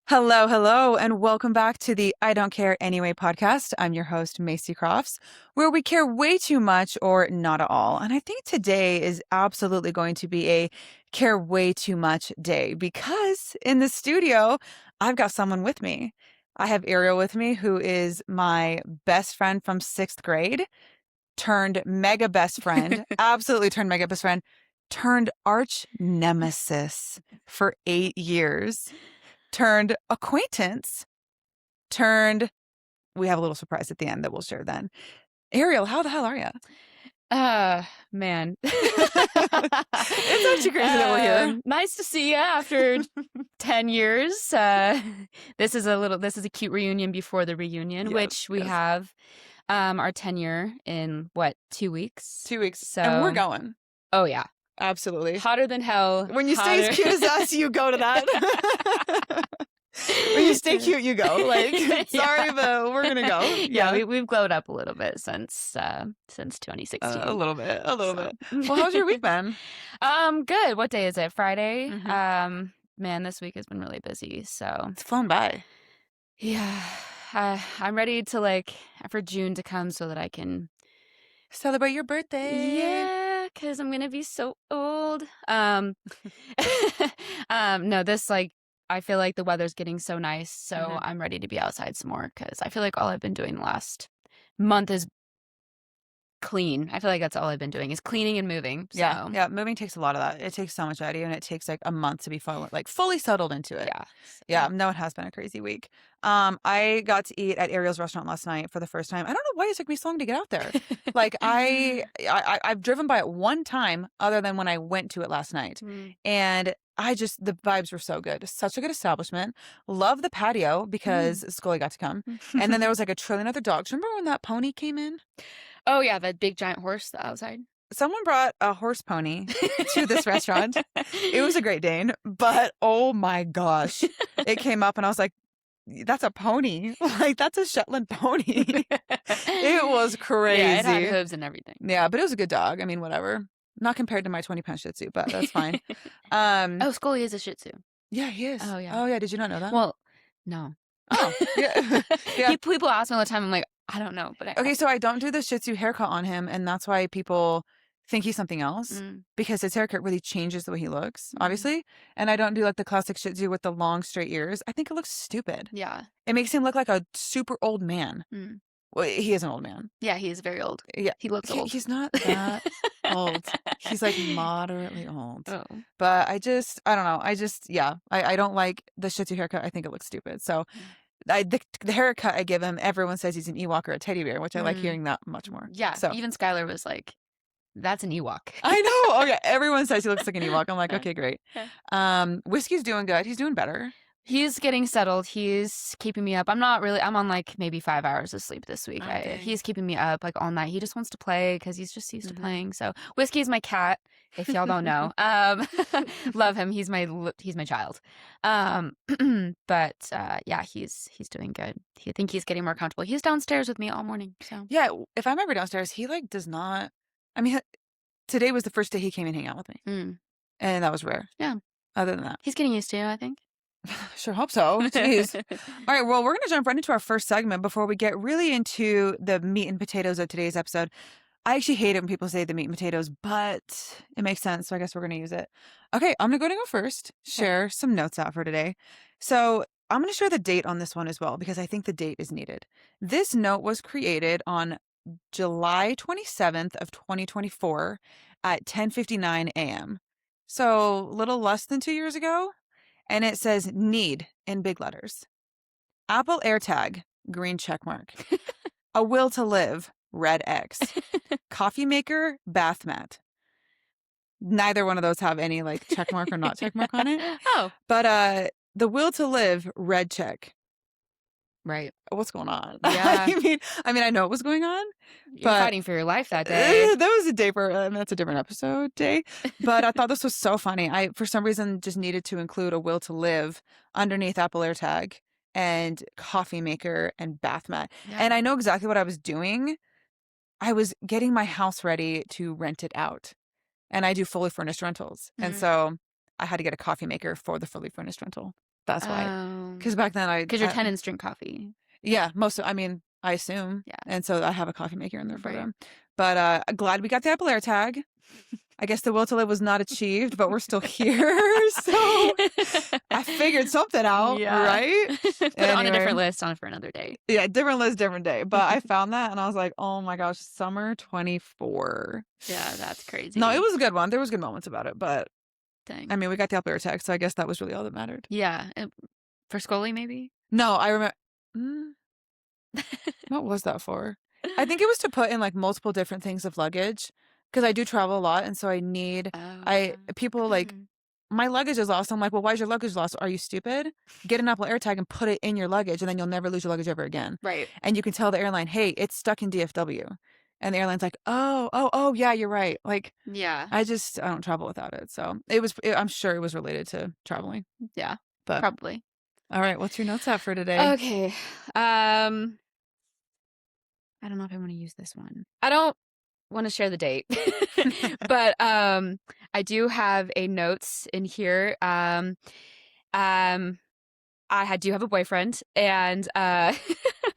Hello, hello, and welcome back to the I Don't Care Anyway podcast. I'm your host, Macy Crofts, where we care way too much or not at all. And I think today is absolutely going to be a care way too much day because in the studio, I've got someone with me. I have Ariel with me, who is my best friend from sixth grade, turned mega best friend, absolutely turned mega best friend, turned arch nemesis for 8 years. Turned acquaintance, we have a little surprise at the end that we'll share then. Ariel, how the hell are you? Man. It's actually crazy that we're here. Nice to see you after 10 years. This is a cute reunion before the reunion, Yes, which we yes. have our 10-year in, 2 weeks? 2 weeks. So, And we're going. Oh, yeah. Absolutely. Hotter than hell. When you stay as cute as us, you go to that. When you stay cute, you go. Like, sorry, but we're going to go. Yeah, we've glowed up a little bit since 2016. A little bit. Well, how's your week been? Good. What day is it? Friday? Mhm. Man, this week has been really busy, so. It's flown by. Yeah. I'm ready to, for June to come so that I can Celebrate your birthday. Yeah, because I'm gonna be so old. No, I feel like the weather's getting so nice, so Mhm. I'm ready to be outside some more because I feel like all I've been doing the last month is clean. I feel like that's all I've been doing is cleaning and moving. So. Yeah. Moving takes a lot of that. It takes so much out of you, and it takes like a month to be fully settled into it. Yeah. Yeah. No, it has been a crazy week. I got to eat at Ariel's restaurant last night for the first time. I don't know why it took me so long to get out there. Like I've driven by it one time, other than when I went to it last night, and the vibes were so good. Such a good establishment. Love the patio because Scully got to come, and then there was like a trillion other dogs. Remember when that pony came in? Oh yeah, that big giant horse outside. Someone brought a horse pony to this restaurant. It was a Great Dane, but oh my gosh, it came up and I was like, that's a pony. Like, that's a Shetland pony. It was crazy. Yeah, it had hooves and everything. Yeah, but it was a good dog. I mean, whatever. Not compared to my 20-pound Shih Tzu, but that's fine. Oh, Scully is a Shih Tzu. Yeah, he is. Oh, yeah. Oh, yeah. Did you not know that? Well, no. Oh, yeah. Yeah. People ask me all the time. I'm like, I don't know. But Okay, so I don't do the Shih Tzu haircut on him, and that's why people think he's something else, because his haircut really changes the way he looks, obviously. And I don't do like the classic Shih Tzu with the long straight ears. I think it looks stupid. Yeah. It makes him look like a super old man. Well, he is an old man. Yeah, he is very old. Yeah. He looks old. He's not that old. He's like moderately old. Oh. But I don't know. I don't like the Shih Tzu haircut. I think it looks stupid. So the haircut I give him, everyone says he's an Ewok or a teddy bear, which I like hearing that much more. Yeah. So even Skylar was like, that's an Ewok. I know. Oh yeah. Everyone says he looks like an Ewok. I'm like, okay, great. Whiskey's doing good. He's doing better. He's getting settled. He's keeping me up. I'm on like maybe 5 hours of sleep this week. Okay. He's keeping me up like all night. He just wants to play because he's just used to playing. So Whiskey's my cat, if y'all don't know. Love him. He's my child. But yeah, he's doing good. I think he's getting more comfortable. He's downstairs with me all morning. So yeah, if I'm ever downstairs, he like does not. I mean, today was the first day he came and hang out with me, and that was rare. Yeah. Other than that, he's getting used to it, I think. Sure hope so. Jeez. All right, well, we're going to jump right into our first segment before we get really into the meat and potatoes of today's episode. I actually hate it when people say the meat and potatoes, but it makes sense, so I guess we're going to use it. Okay, I'm going to go first, share some notes out for today. So I'm going to share the date on this one as well, because I think the date is needed. This note was created on July 27th of 2024 at 10:59 a.m. So a little less than 2 years ago. And it says need in big letters. Apple AirTag, green check mark. A will to live, red X. Coffee maker, bath mat. Neither one of those have any like check mark or not check mark on it. Oh. But the will to live, red check. Right. What's going on? Yeah. I mean, I know what was going on. You're fighting for your life that day. That was a day that's a different episode day. But I thought this was so funny. I, for some reason, just needed to include a will to live underneath Apple AirTag and coffee maker and bath mat. Yeah. And I know exactly what I was doing. I was getting my house ready to rent it out. And I do fully furnished rentals. And so I had to get a coffee maker for the fully furnished rental. That's why. Oh. Because back then Because your tenants drink coffee. yeah, I assume. Yeah. And so I have a coffee maker in there for Right. them. But glad we got the Apple AirTag. I guess the will to live was not achieved, but we're still here. So I figured something out, Yeah. right? Put it on a different list on for another day. Yeah, different list, different day. But I found that and I was like, oh my gosh, summer 24. Yeah, that's crazy. No, it was a good one. There was good moments about it, but Dang. I mean, we got the Apple AirTag, so I guess that was really all that mattered. Yeah. For Scully, maybe? No, I remember. What was that for? I think it was to put in like multiple different things of luggage because I do travel a lot, and so I need. People like my luggage is lost. I'm like, well, why is your luggage lost? Are you stupid? Get an Apple AirTag and put it in your luggage, and then you'll never lose your luggage ever again. Right. And you can tell the airline, hey, it's stuck in DFW, and the airline's like, oh, yeah, you're right. Like, yeah, I don't travel without it, so I'm sure it was related to traveling. Yeah, but probably. All right, what's your notes app for today? Okay. I don't know if I want to use this one. I don't want to share the date, but I do have a notes in here. I do have a boyfriend, and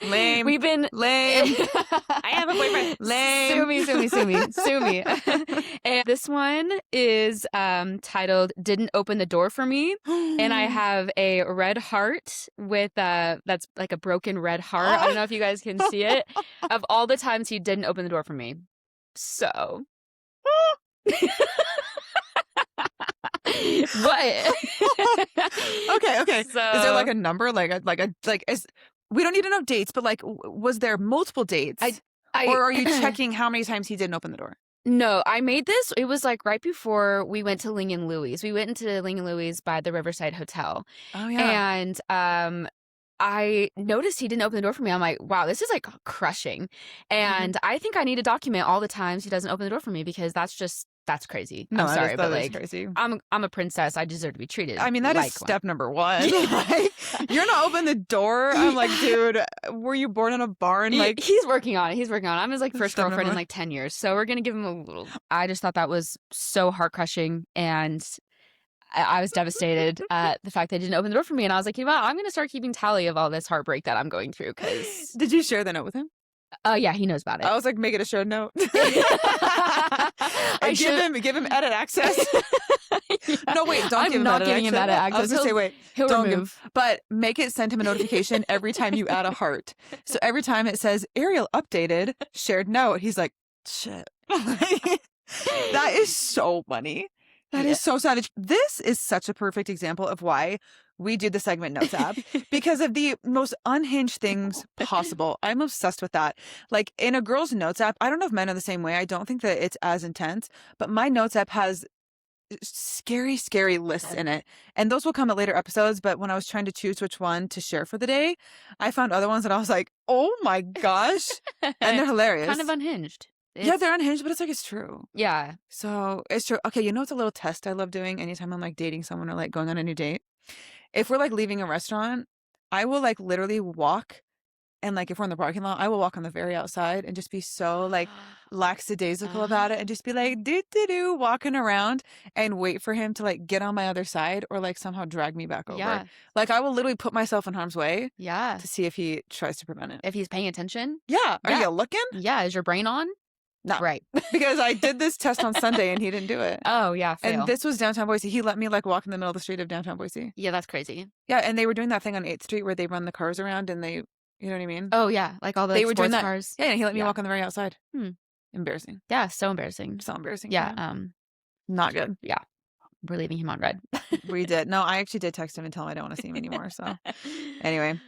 Lame. we've been lame. I have a boyfriend. Lame. Sue me. And this one is titled "Didn't Open the Door for Me," and I have a red heart with that's like a broken red heart. I don't know if you guys can see it. Of all the times he didn't open the door for me, so. What? Okay. So, is there like a number, we don't need to know dates, but like, was there multiple dates? Or are you checking how many times he didn't open the door? No, I made this. It was like right before we went to Ling and Louie's. We went into Ling and Louie's by the Riverside Hotel. Oh yeah. And I noticed he didn't open the door for me. I'm like, wow, this is like crushing. And I think I need to document all the times he doesn't open the door for me because that's crazy. No, I'm sorry, but that is like, crazy. I'm a princess. I deserve to be treated. I mean, that is step number one. Like, you're not open the door. I'm like, dude, were you born in a barn? Like, he's working on it. I'm his like first girlfriend in one. like 10 years. So we're gonna give him a little. I just thought that was so heart crushing, and I was devastated at the fact that he didn't open the door for me. And I was like, you know what? I'm gonna start keeping tally of all this heartbreak that I'm going through. Because did you share the note with him? Yeah, he knows about it. I was like, make it a show note. Give him edit access. No, wait, don't give him not giving him edit access. I was gonna say, wait, he'll don't remove. But make it send him a notification every time you add a heart. So every time it says Ariel updated, shared note, he's like, shit. That is so funny. That is so savage. This is such a perfect example of why we do the segment notes app because of the most unhinged things possible. I'm obsessed with that. Like in a girl's notes app, I don't know if men are the same way. I don't think that it's as intense, but my notes app has scary, scary lists in it. And those will come at later episodes. But when I was trying to choose which one to share for the day, I found other ones that I was like, oh my gosh. And they're hilarious. Kind of unhinged. Yeah, they're unhinged, but it's like, it's true. Yeah. So it's true. Okay, you know, it's a little test I love doing anytime I'm like dating someone or like going on a new date. If we're like leaving a restaurant, I will like literally walk, and like if we're in the parking lot, I will walk on the very outside and just be so like lackadaisical about it and just be like do walking around and wait for him to like get on my other side or like somehow drag me back over. Yeah. Like I will literally put myself in harm's way. Yeah. To see if he tries to prevent it. If he's paying attention. Yeah. Are you looking? Yeah. Is your brain on? No. Right. Because I did this test on Sunday and he didn't do it. Oh, yeah. Fail. And this was downtown Boise. He let me like walk in the middle of the street of downtown Boise. Yeah, that's crazy. Yeah, and they were doing that thing on 8th Street where they run the cars around and they, you know what I mean? Oh, yeah. Like all the they were doing that. cars. Yeah, and he let me walk on the very outside. Hmm. Embarrassing. Yeah, so embarrassing. So embarrassing. Yeah. Not good. Yeah. We're leaving him on red. We did. No, I actually did text him and tell him I don't want to see him anymore. So anyway.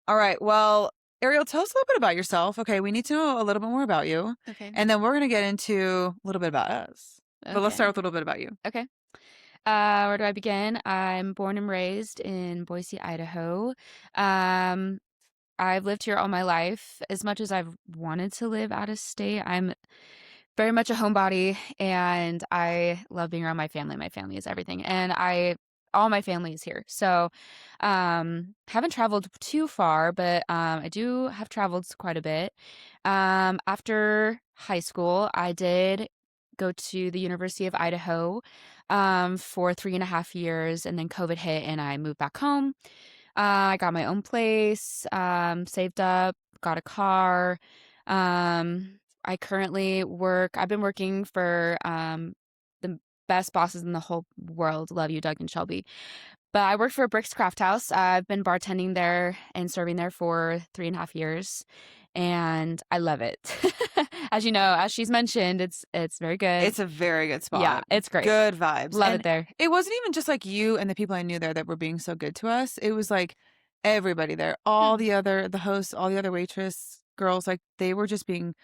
All right. Well, Ariel, tell us a little bit about yourself. Okay, we need to know a little bit more about you. Okay. And then we're going to get into a little bit about us. Okay. But let's start with a little bit about you. Okay. Where do I begin? I'm born and raised in Boise, Idaho. I've lived here all my life. As much as I've wanted to live out of state, I'm very much a homebody, and I love being around my family. My family is everything. And all my family is here. So, haven't traveled too far, but I do have traveled quite a bit. After high school, I did go to the University of Idaho for 3.5 years, and then COVID hit and I moved back home. I got my own place, saved up, got a car. I currently I've been working for the best bosses in the whole world. Love you, Doug and Shelby. But I work for a Bricks Craft House. I've been bartending there and serving there for 3.5 years, and I love it. As you know, as she's mentioned, it's very good. It's a very good spot. Yeah, it's great. Good vibes. Love And it there. it wasn't even just like you and the people I knew there that were being so good to us. It was like everybody there, all the hosts, all the other waitress girls, like they were just being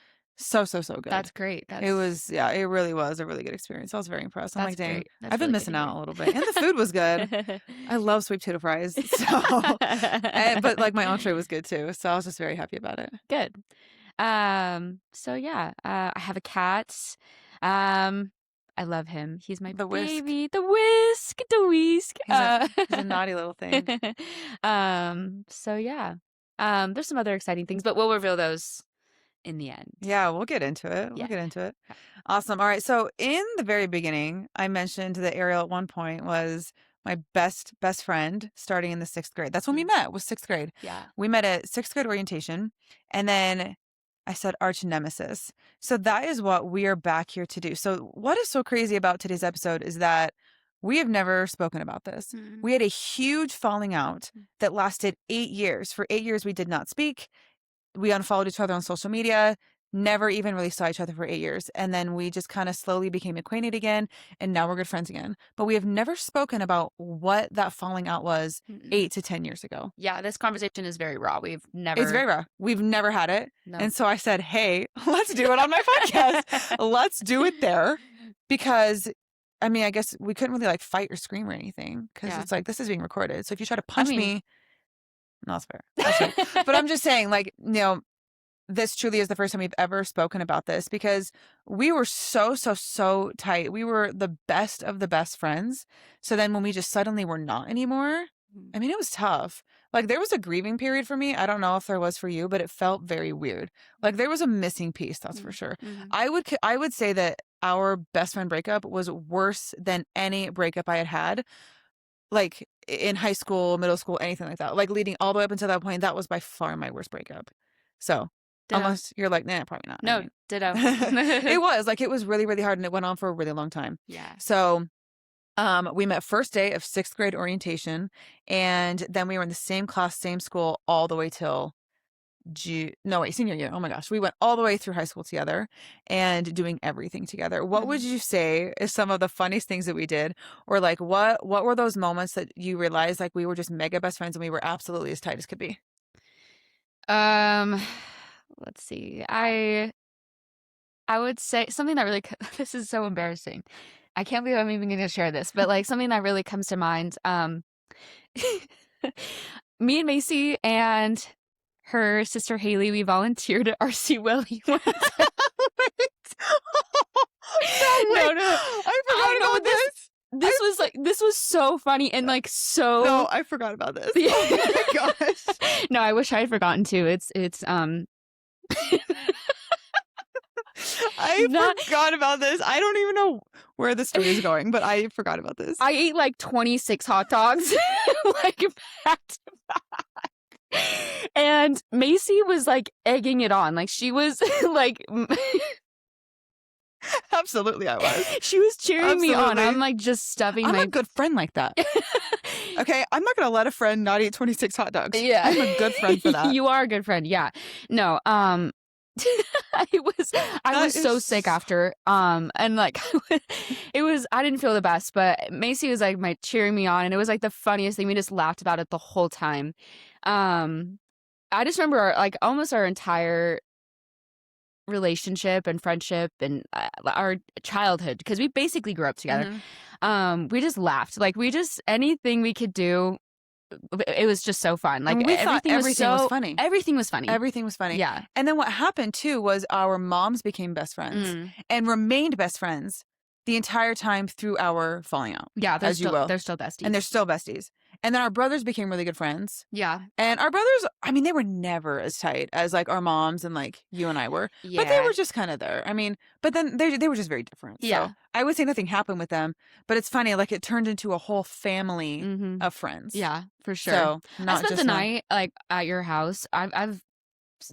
so good. That's great. It was, yeah, it really was a really good experience. I was very impressed. I'm That's like, dang, great. That's I've been really good missing to out hear. a little bit. And the food was good. I love sweet potato fries. But like my entree was good too. So I was just very happy about it. Good. So yeah, I have a cat. I love him. He's my The whisk. baby. The whisk. He's a naughty little thing. So yeah. There's some other exciting things, but we'll reveal those in the end. Yeah, we'll get into it. Yeah. We'll get into it. Awesome. All right. So in the very beginning, I mentioned that Ariel at one point was my best friend starting in the 6th grade. That's when we met, was 6th grade. Yeah. We met at 6th grade orientation. And then I said arch nemesis. So that is what we are back here to do. So what is so crazy about today's episode is that we have never spoken about this. Mm. We had a huge falling out that lasted 8 years. For 8 years, we did not speak. We unfollowed each other on social media, never even really saw each other for 8 years. And then we just kind of slowly became acquainted again. And now we're good friends again. But we have never spoken about what that falling out was 8 to 10 years ago. Yeah, this conversation is very raw. It's very raw. We've never had it. No. And so I said, hey, let's do it on my podcast. Let's do it there. Because I mean, I guess we couldn't really like fight or scream or anything because it's like, this is being recorded. So if you try to punch me, no, that's fair. That's right. But I'm just saying, like, you know, this truly is the first time we've ever spoken about this because we were so tight. We were the best of the best friends. So then when we just suddenly were not anymore, I mean, it was tough. Like there was a grieving period for me. I don't know if there was for you, but it felt very weird. Like there was a missing piece, that's for sure. I would say that our best friend breakup was worse than any breakup I had like in high school, middle school, anything like that. Like leading all the way up until that point, that was by far my worst breakup. So Ditto. Unless you're like, nah, probably not. No, ditto. It was really, really hard and it went on for a really long time. Yeah. So we met first day of 6th grade orientation and then we were in the same class, same school all the way till senior year. Oh my gosh. We went all the way through high school together and doing everything together. What would you say is some of the funniest things that we did? Or like what were those moments that you realized like we were just mega best friends and we were absolutely as tight as could be? Let's see. I would say something that really this is so embarrassing. I can't believe I'm even going to share this, but like something that really comes to mind. Me and Macy and her sister Haley, we volunteered at RC Willie one time. No. I forgot about this. This was so funny and like so. No, I forgot about this. Oh my gosh. No, I wish I had forgotten too. It's I forgot about this. I don't even know where the story is going, but I forgot about this. I ate like 26 hot dogs, like back to back. And Macy was like egging it on. Like she was like. Absolutely, I was. She was cheering me on. I'm like just stuffing I'm a good friend like that. Okay, I'm not going to let a friend not eat 26 hot dogs. Yeah. I'm a good friend for that. You are a good friend. Yeah. No, I was so sick after. And like I didn't feel the best, but Macy was like cheering me on and it was like the funniest thing. We just laughed about it the whole time. I just remember almost our entire relationship and friendship and our childhood because we basically grew up together. We just laughed. Like anything we could do. It was just so fun. Like everything was funny. Everything was funny. Everything was funny. Yeah. And then what happened too was our moms became best friends and remained best friends the entire time through our falling out. Yeah, as you will. They're still besties. And they're still besties. And then our brothers became really good friends. Yeah. And our brothers, I mean, they were never as tight as like our moms and like you and I were, but they Yeah. were just kind of there. I mean, but then they were just very different. So Yeah. I would say nothing happened with them, but it's funny, like it turned into a whole family Mm-hmm. of friends. Yeah, for sure. So I not spent the just them. night like at your house. I've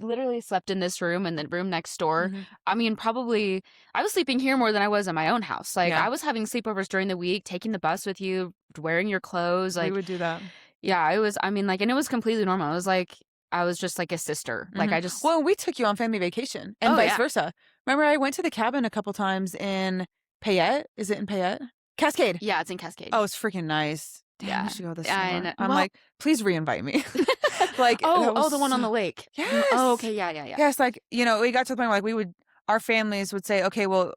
literally slept in this room and the room next door. Mhm. I mean, probably I was sleeping here more than I was in my own house. Like Yeah. I was having sleepovers during the week, taking the bus with you, wearing your clothes. We Like, would do that. yeah, it was. I mean, like, and it was completely normal. It was like I was just like a sister. Like Mhm. I just. Well, we took you on family vacation and Oh vice yeah, versa. Remember, I went to the cabin a couple times in Payette. Is it in Payette? Cascade. yeah, it's in Cascade. Oh, it's freaking nice. Damn, we Yeah, should go this and summer. I'm well, like, please reinvite me. Like that was the one on so... the lake. Yes. Oh, okay, yeah. Yes, like, we got to the point where like our families would say, okay, well,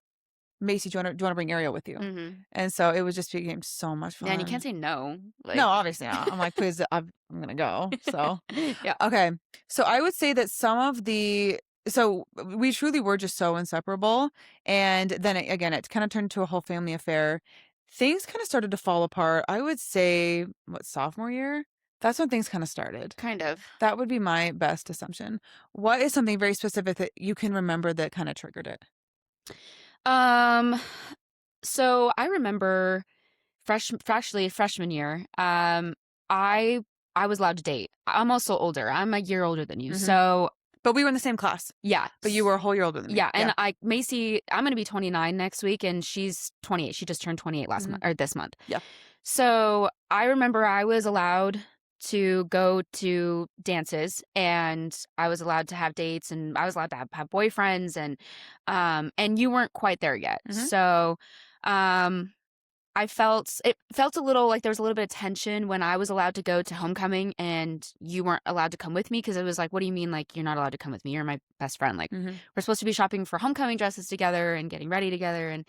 Macy, do you want to bring Ariel with you? Mm-hmm. And so it was just became so much Yeah, and you fun. can't say no. Like, No, obviously not. I'm like, please, I'm gonna go. So yeah. okay. So I would say that so we truly were just so inseparable. And then again, it kind of turned into a whole family affair. Things kind of started to fall apart. I would say, sophomore year? That's when things kind of started. Kind of. That would be my best assumption. What is something very specific that you can remember that kind of triggered it? Um, so I remember freshly freshman year, I I was allowed to date. I'm also older. I'm a year older than you. Mhm. So But we were in the same class. yeah. But you were a whole year older than me. Yeah, and Macy, I'm gonna be 29 next week, and she's 28. She just turned 28 last month or this month. Yeah. So I remember I was allowed to go to dances, and I was allowed to have dates, and I was allowed to have boyfriends, and you weren't quite there yet. Mhm. So, it felt a little like there was a little bit of tension when I was allowed to go to homecoming and you weren't allowed to come with me because it was like, what do you mean like you're not allowed to come with me? You're my best friend. Like Mhm. we're supposed to be shopping for homecoming dresses together and getting ready together and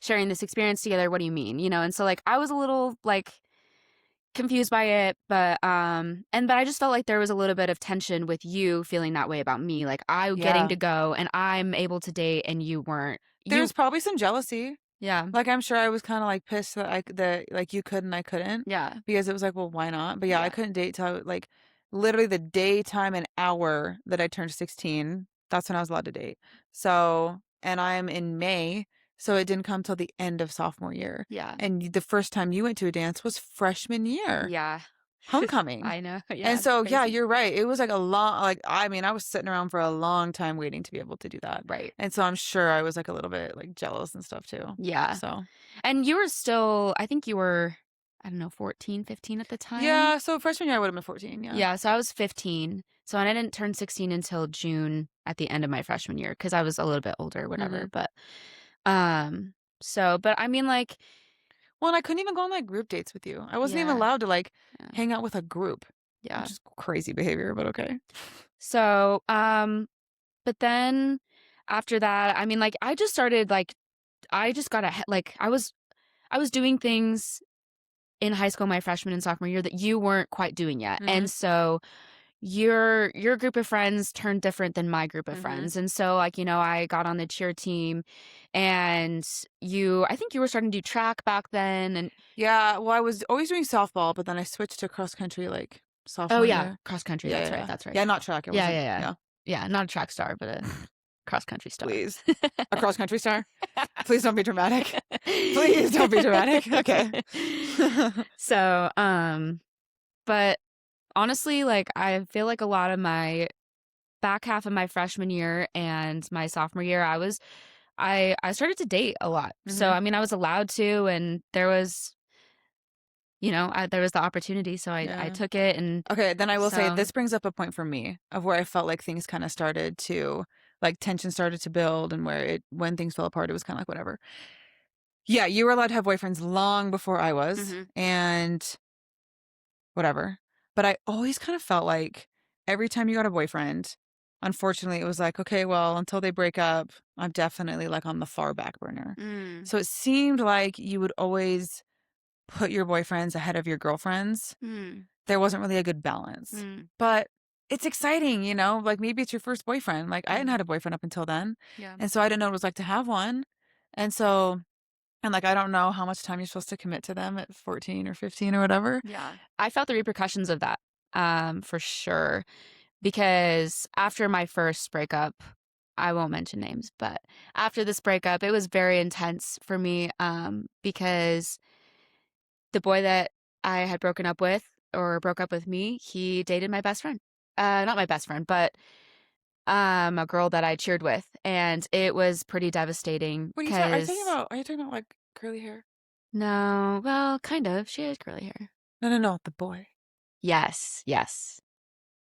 sharing this experience together. What do you mean? And so like I was a little like confused by it, but I just felt like there was a little bit of tension with you feeling that way about me. Like I getting Yeah. to go and I'm able to date and you weren't. There's probably some jealousy. Yeah. Like, I'm sure I was kinda, like, pissed that like, you could and I couldn't Yeah. because it was like, well, why not? But, yeah, I Yeah. couldn't date till, like, literally the day, time, and hour that I turned 16, that's when I was allowed to date. So and I'm in May, so it didn't come till the end of sophomore year. Yeah. And the first time you went to a dance was freshman year, Yeah. homecoming. I know. Yeah. And It's so, yeah, crazy. you're right. It was like a long I mean, I was sitting around for a long time waiting to be able to do that. Right. And so I'm sure I was, like, a little bit, like, jealous and stuff too. Yeah. So And you were still, I think you were, I don't know, 14, 15 at the time. yeah, so freshman year I would have been 14, yeah. Yeah. So I was 15. So and I didn't turn 16 until June at the end of my freshman year because I was a little bit older, whatever. Mhm. But, but I mean, like, Well, and I couldn't even go on, like, group dates with you. I wasn't even yeah. allowed to, like, Yeah. hang out with a group, Yeah. which is crazy behavior, but okay. So, but then after that, I mean, like, I just started, like, I just got ahead, like, I was doing things in high school, my freshman and sophomore year that you weren't quite doing yet. Mhm. And so your group of friends turned different than my group of Mhm. friends. And so like, I got on the cheer team and I think you were starting to do track back then. And Yeah, well, I was always doing softball, but then I switched to cross country, like, oh sophomore yeah, year. cross country. Yeah, That's yeah, right. yeah. That's right. Yeah, not track, it Yeah, wasn't yeah. Yeah, not a track star, but a cross country star. Please. A cross country star? Please don't be dramatic. Please don't be dramatic. Okay. So, but honestly, like I feel like a lot of my back half of my freshman year and my sophomore year, I started to date a lot. So Mhm. I mean, I was allowed to, and there was, there was the opportunity, so I Yeah. took it, and Okay, then I will say so this brings up a point for me of where I felt like things kinda started to like, tension started to build and when things fell apart, it was kinda like, whatever. Yeah, you were allowed to have boyfriends long before I was, Mhm. and whatever. But I always kind of felt like every time you got a boyfriend, unfortunately, it was like, okay, well, until they break up, I'm definitely like on the far back burner. Mm, So it seemed like you would always put your boyfriends ahead of your girlfriends. mm, There wasn't really a good balance. mm, But it's exciting, like maybe it's your first boyfriend. Like I hadn't mhm. had a boyfriend up until then. Yeah. And so I didn't know what it was like to have one. And so And, like, I don't know how much time you're supposed to commit to them at 14 or 15 or whatever. Yeah. I felt the repercussions of that, for sure, because after my first breakup, I won't mention names, but after this breakup, it was very intense for me, because the boy that I had broken up with or broke up with me, he dated my best friend. Not my best friend, but a girl that I cheered with, and it was pretty devastating What are you talking because are you talking about, like, curly hair? no, well, kind of. She has curly hair. No, no, no, the boy. Yes, yes.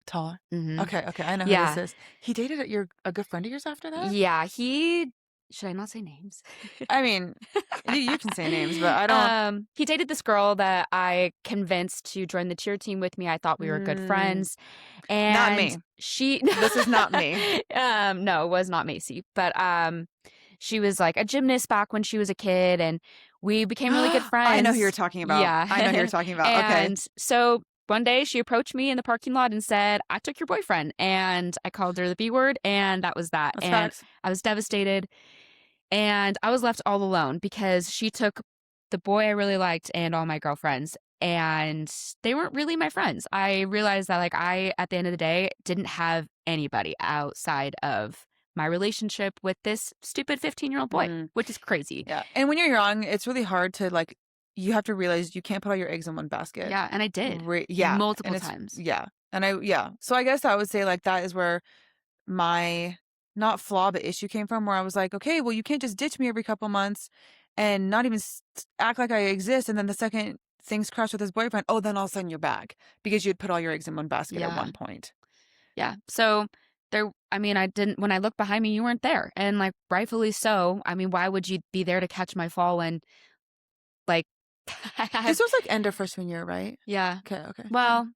Taller. Mhm. Okay, okay, I know who this Yeah. is. He dated a good friend of yours after that? Yeah, he should I not say names? I mean, you can say names, but I don't. He dated this girl that I convinced to join the cheer team with me. I thought we were good Mm, friends, not and me. she This is not me. no, it was not Macy, but, she was, like, a gymnast back when she was a kid, and we became really good I know who you're friends. talking about. I know who you're Yeah. talking about. Okay. And so one day she approached me in the parking lot and said, "I took your boyfriend," and I called her the B word, and that was that, That's and facts. I was devastated, and I was left all alone because she took the boy I really liked and all my girlfriends, and they weren't really my friends. I realized that, like, I, at the end of the day, didn't have anybody outside of my relationship with this stupid 15-year-old boy, Mm, which is crazy. yeah, and when you're young, it's really hard to, like, you have to realize you can't put all your eggs in one basket. Yeah, and I did Yeah, and multiple it's times. yeah, and yeah. So I guess I would say, like, that is where my not flaw, but issue came from, where I was like, "Okay, well, you can't just ditch me every couple months and not even act like I exist, and then the second things crash with his boyfriend, oh, then all of a sudden you're back because you'd put all your eggs in one basket at Yeah. one point." Yeah. So there, I mean, I didn't, when I looked behind me, you weren't there. And like, rightfully so. I mean, why would you be there to catch my fall when, like, I This had, was, like, end of freshman year, right? yeah. Okay, okay, yeah. Well,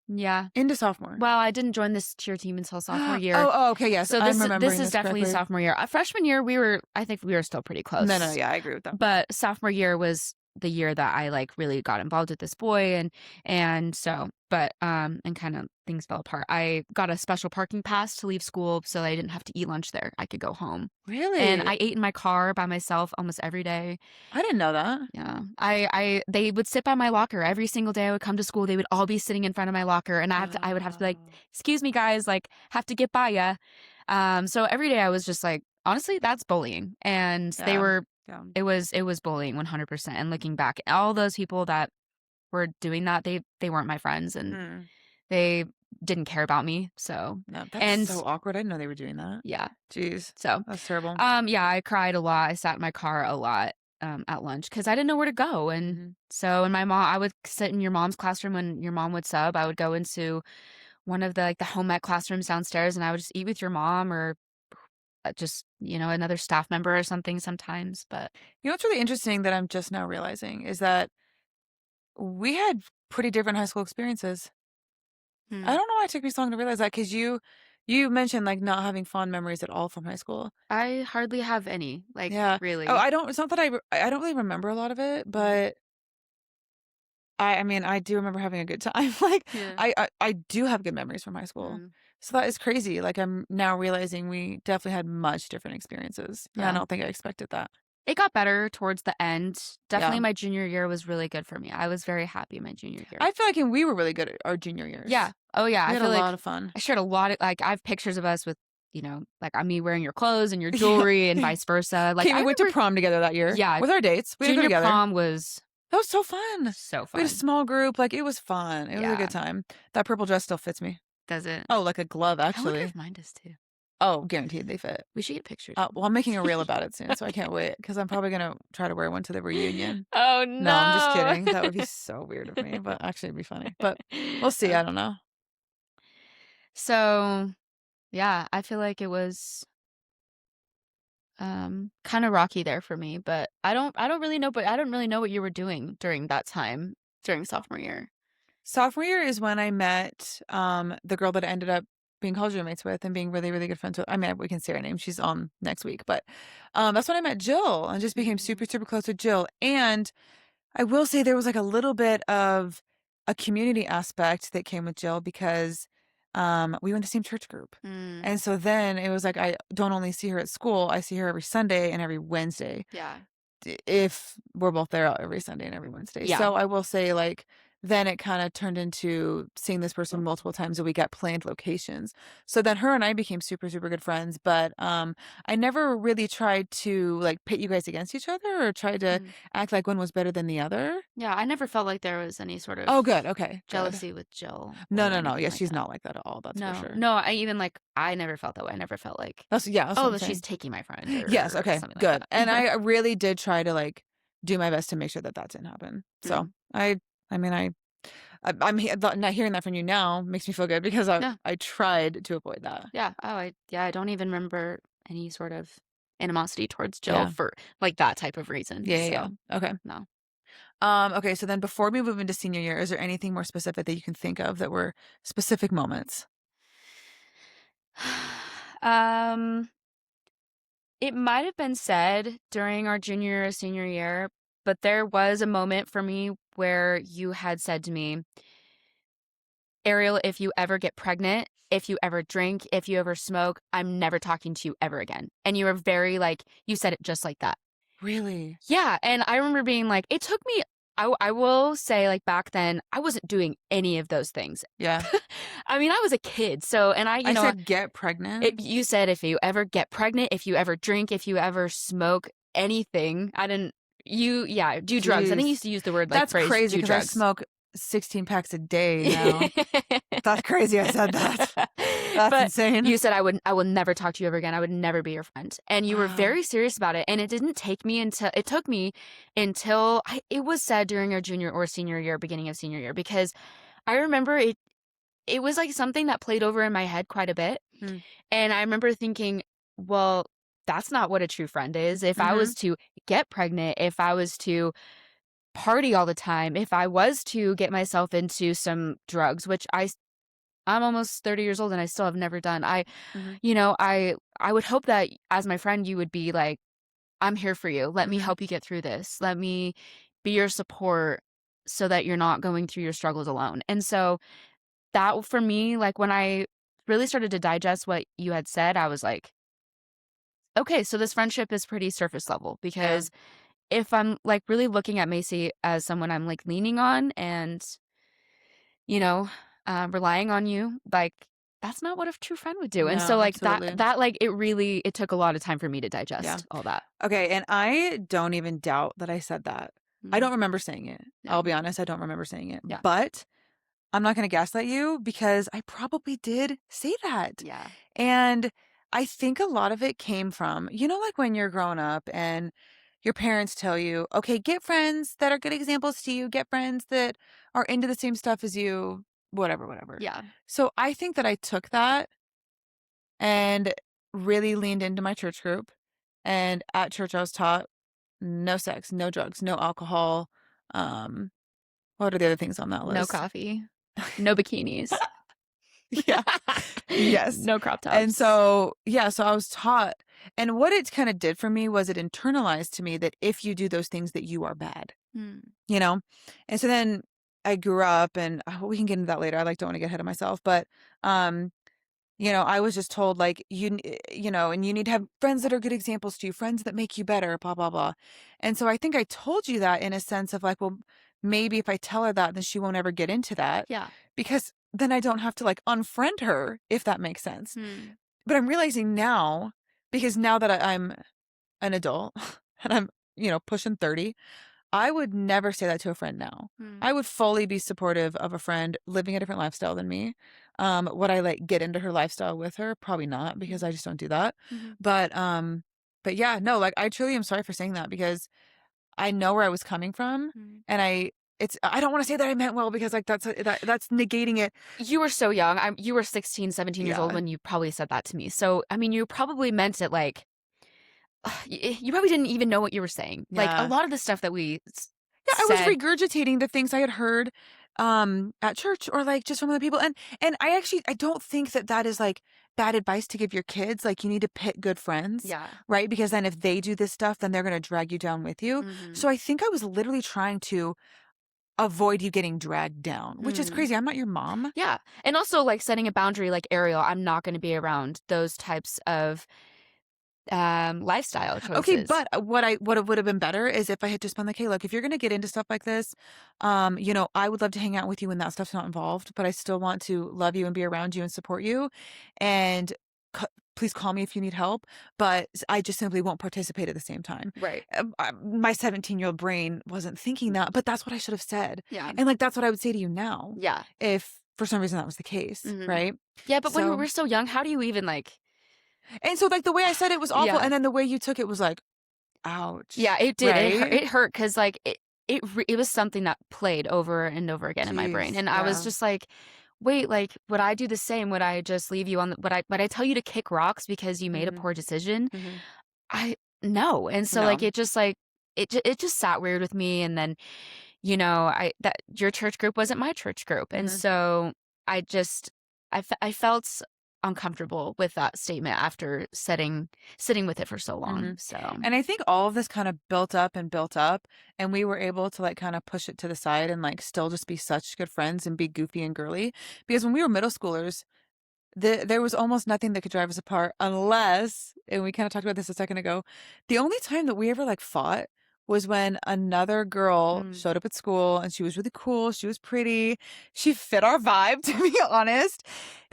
yeah. Into sophomore. Well, I didn't join this cheer team until sophomore Oh, year. oh, okay, yes, So I'm this remembering is this definitely correctly. sophomore year. Freshman year, I think we were still pretty No, no, close. yeah, I agree with that. But sophomore year was the year that I like really got involved with this boy and so but and kind of things fell apart. I got a special parking pass to leave school so I didn't have to eat lunch there. I could go home. And Really? I ate in my car by myself almost every day. I didn't know that. Yeah. I they would sit by my locker every single day I would come to school. They would all be sitting in front of my locker and I would have to be like, Oh, "Excuse me guys, like have to get by ya." So every day I was just like, honestly, that's bullying. And they yeah, were yeah. it was bullying 100%. And looking back, all those people that were doing that, they weren't my friends and Mm, they didn't care about me. So, no, that's and so awkward, I didn't know they were doing that. yeah. Jeez, So, that's terrible. yeah, I cried a lot. I sat in my car a lot at lunch because I didn't know where to go. And Mhm. so, and my mom, I would sit in your mom's classroom when your mom would sub. I would go into one of the like the home ec classrooms downstairs, and I would just eat with your mom or just another staff member or something sometimes. But You know what's really interesting that I'm just now realizing is that we had pretty different high school experiences. I hmm, don't know why it took me so long to realize that because you mentioned, like, not having fond memories at all from high school. I hardly have any, like Yeah. Oh, really. I don't it's not that I don't really remember a lot of it, Mm, but I mean, I do remember having a good time. Like, yeah. I do have good memories from high school. Mm, So that is crazy. Like, I'm now realizing we definitely had much different experiences, and I yeah. don't think I expected that. It got better towards the end. Yeah. Definitely my junior year was really good for me. I was very happy my junior year. I feel like we were really good at our junior years. Yeah. Oh, yeah. We I had a feel lot like of fun. I shared a lot of like, I have pictures of us with, like, me wearing your clothes and your Yeah. jewelry and vice versa. Like, Okay, I we went to remember prom together that year yeah, with our dates. We had to go junior together. prom was That was so fun. so We had a fun. small group. Like, it was fun. It was a Yeah. good time. That purple dress still fits me. Does it? Oh, like a glove, I wonder actually. if mine does too. Oh, guaranteed they fit. We should get pictures. Well, I'm making a reel about it soon, so I can't wait because I'm probably gonna try to wear one to the reunion. Oh, No, I'm just no. kidding. That would be so weird of me, but actually it'd be funny. But we'll see. I don't know. So, yeah, I feel like it was kind of rocky there for me, but I don't really know, but I don't really know what you were doing during that time during sophomore year. Sophomore year is when I met the girl that I ended up being college roommates with and being really, really good friends with. I mean, we can say her name. She's on next week, but that's when I met Jill and just became super, super close with Jill. And I will say there was like a little bit of a community aspect that came with Jill because we were in the same church group. Mm, And so then it was like I don't only see her at school, I see her every Sunday and every Wednesday. yeah. if we're both there every Sunday and every Wednesday. Yeah. So I will say, like, then it kind of turned into seeing this person multiple times a week at planned locations. So then her and I became super, super good friends. But I never really tried to like pit you guys against each other or tried to act like one was better than the other. Yeah, I never felt like there was any sort of Oh, good. Okay, good. jealousy with Jill No, or no, no. anything Yeah, like she's that. not like that at all. That's for sure. No, I even like I never felt that way. I never felt like, That's what oh, I'm that she's saying. taking my friend or Yes. Okay. something like Good. that. And I really did try to like do my best to make sure that that didn't happen. So I mean, not hearing that from you now makes me feel good because Yeah. I tried to avoid that. Yeah. Oh, I don't even remember any sort of animosity towards Jill Yeah. for like that type of reason. Yeah. So, Yeah. Okay. no. Okay. So then before we move into senior year, is there anything more specific that you can think of that were specific moments? It might have been said during our junior or senior year, but there was a moment for me where you had said to me, Ariel, if you ever get pregnant, if you ever drink, if you ever smoke, I'm never talking to you ever again. And you were very like, you said it just like that. Really? Yeah. And I remember being like, it took me, I will say, like, back then, I wasn't doing any of those things. Yeah. I mean, I was a kid. So, and I said get pregnant. you said if you ever get pregnant, if you ever drink, if you ever smoke anything, I didn't, do drugs. I think you Jeez. used to use the word like That's phrase, crazy do because I drugs. smoke 16 packs a day now. That's crazy. I said that. That's But insane. you said I will never talk to you ever again. I would never be your friend. And you were Wow. very serious about it. And it took me until it was said during our junior or senior year, beginning of senior year, because I remember it was like something that played over in my head quite a bit. And I remember thinking, well, that's not what a true friend is. If I was to get pregnant, if I was to party all the time, if I was to get myself into some drugs, which I'm almost 30 years old and I still have never done. I would hope that as my friend, you would be like, I'm here for you. Let me help you get through this. Let me be your support so that you're not going through your struggles alone. And so that for me, like when I really started to digest what you had said, I was like, okay, so this friendship is pretty surface level because if I'm like really looking at Macy as someone I'm like leaning on and, you know, relying on you, like that's not what a true friend would do. And No, so like absolutely. that like it took a lot of time for me to digest all that. Okay, and I don't even doubt that I said that. I don't remember saying it. Yeah. I'll be honest, I don't remember saying it. Yeah. But I'm not going to gaslight you because I probably did say that. Yeah. And I think a lot of it came from, like when you're growing up and your parents tell you, okay, get friends that are good examples to you, get friends that are into the same stuff as you, whatever, whatever. Yeah. So I think that I took that and really leaned into my church group. And at church, I was taught no sex, no drugs, no alcohol. What are the other things on that list? No coffee, no bikinis. Yeah. Yes. No crop tops. And so, so I was taught. And what it kind of did for me was it internalized to me that if you do those things, that you are bad, And so then I grew up and we can get into that later. I don't want to get ahead of myself, but, I was just told like, and you need to have friends that are good examples to you, friends that make you better, blah, blah, blah. And so I think I told you that in a sense of like, well, maybe if I tell her that, then she won't ever get into that. Yeah. Because then I don't have to like unfriend her, if that makes sense. But I'm realizing now, because now that I'm an adult and I'm, pushing 30, I would never say that to a friend now. I would fully be supportive of a friend living a different lifestyle than me. Would I get into her lifestyle with her? Probably not, because I just don't do that. But yeah, no, like I truly am sorry for saying that because I know where I was coming from, and I don't want to say that I meant well because like that's negating it. You were so young. You were 16, 17 years old when you probably said that to me. So, I mean, you probably meant it like you probably didn't even know what you were saying. Like a lot of the stuff that we I was regurgitating the things I had heard at church or like just from other people. And I don't think that is like bad advice to give your kids. Like you need to pick good friends. Yeah. Right. Because then if they do this stuff, then they're going to drag you down with you. So I think I was literally trying to avoid you getting dragged down, which is crazy. I'm not your mom. Yeah. And also like setting a boundary like Ariel, I'm not going to be around those types of lifestyle Okay, choices. but what would have been better is if I had just been like, hey, look, if you're gonna get into stuff like this, I would love to hang out with you when that stuff's not involved, but I still want to love you and be around you and support you. And c- please call me if you need help, but I just simply won't participate at the same time. Right. My 17-year-old brain wasn't thinking that, but that's what I should have said. Yeah. And like that's what I would say to you now Yeah. if for some reason that was the case, right? Yeah, but when So we're so young, how do you even like? and so like the way I said it was awful, Yeah. and then the way you took it was like, ouch. Yeah, it did. Right? It hurt because like it was something that played over and over again in my brain, Jeez, and I was yeah. just like, wait, like would I do the same? Would I just leave you on? Would I tell you to kick rocks because you made a poor decision? I no, and so like No. it just like it just sat weird with me, and then I that your church group wasn't my church group, and so I just I felt uncomfortable with that statement after sitting with it for so long. So And I think all of this kind of built up, and we were able to like kind of push it to the side and like still just be such good friends and be goofy and girly. Because when we were middle schoolers, there was almost nothing that could drive us apart unless, and we kind of talked about this a second ago, the only time that we ever like fought was when another girl showed up at school and she was really cool. She was pretty. She fit our vibe, to be honest,